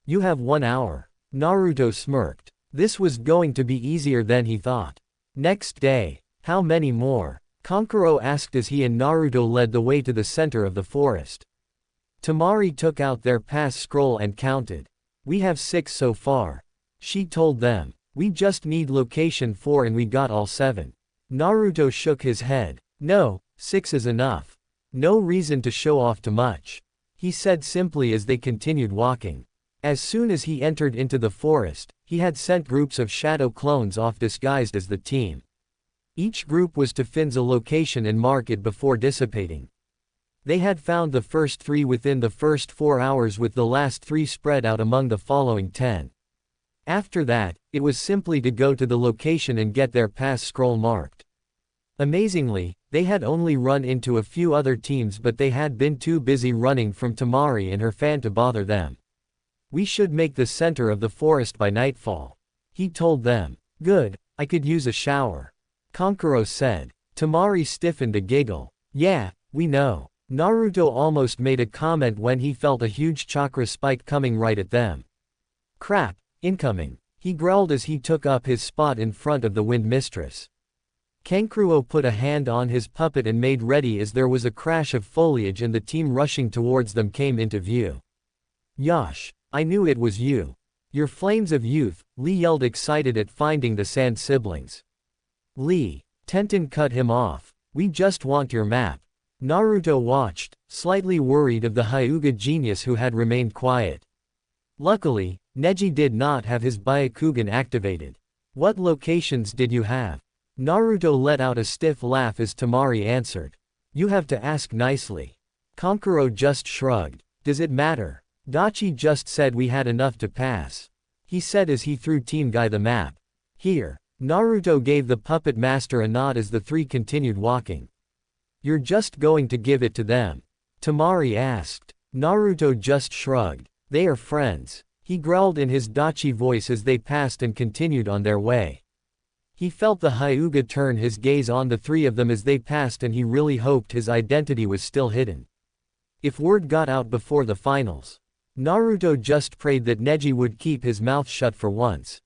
You have 1 hour. Naruto smirked. This was going to be easier than he thought. Next day. How many more? Kankuro asked as he and Naruto led the way to the center of the forest. Temari took out their pass scroll and counted. We have 6 so far. She told them. We just need location 4 and we got all 7. Naruto shook his head. No, 6 is enough. No reason to show off too much. He said simply as they continued walking. As soon as he entered into the forest, he had sent groups of shadow clones off disguised as the team. Each group was to find a location and mark it before dissipating. They had found the first 3 within the first 4 hours with the last 3 spread out among the following 10. After that, it was simply to go to the location and get their pass scroll marked. Amazingly, they had only run into a few other teams but they had been too busy running from Temari and her fan to bother them. We should make the center of the forest by nightfall. He told them. Good, I could use a shower. Kankuro said. Temari stiffened a giggle. Yeah, we know. Naruto almost made a comment when he felt a huge chakra spike coming right at them. Crap, incoming, he growled as he took up his spot in front of the Wind Mistress. Kankuro put a hand on his puppet and made ready as there was a crash of foliage and the team rushing towards them came into view. Yosh, I knew it was you. Your flames of youth, Lee yelled excited at finding the Sand siblings. Lee, Tenten cut him off. We just want your map. Naruto watched, slightly worried of the Hyuga genius who had remained quiet. Luckily, Neji did not have his Byakugan activated. What locations did you have? Naruto let out a stiff laugh as Temari answered. You have to ask nicely. Kankuro just shrugged. Does it matter? Dachi just said we had enough to pass. He said as he threw Team Guy the map. Here. Naruto gave the puppet master a nod as the three continued walking. You're just going to give it to them? Temari asked. Naruto just shrugged. They are friends. He growled in his Dachi voice as they passed and continued on their way. He felt the Hyuga turn his gaze on the three of them as they passed and he really hoped his identity was still hidden. If word got out before the finals. Naruto just prayed that Neji would keep his mouth shut for once.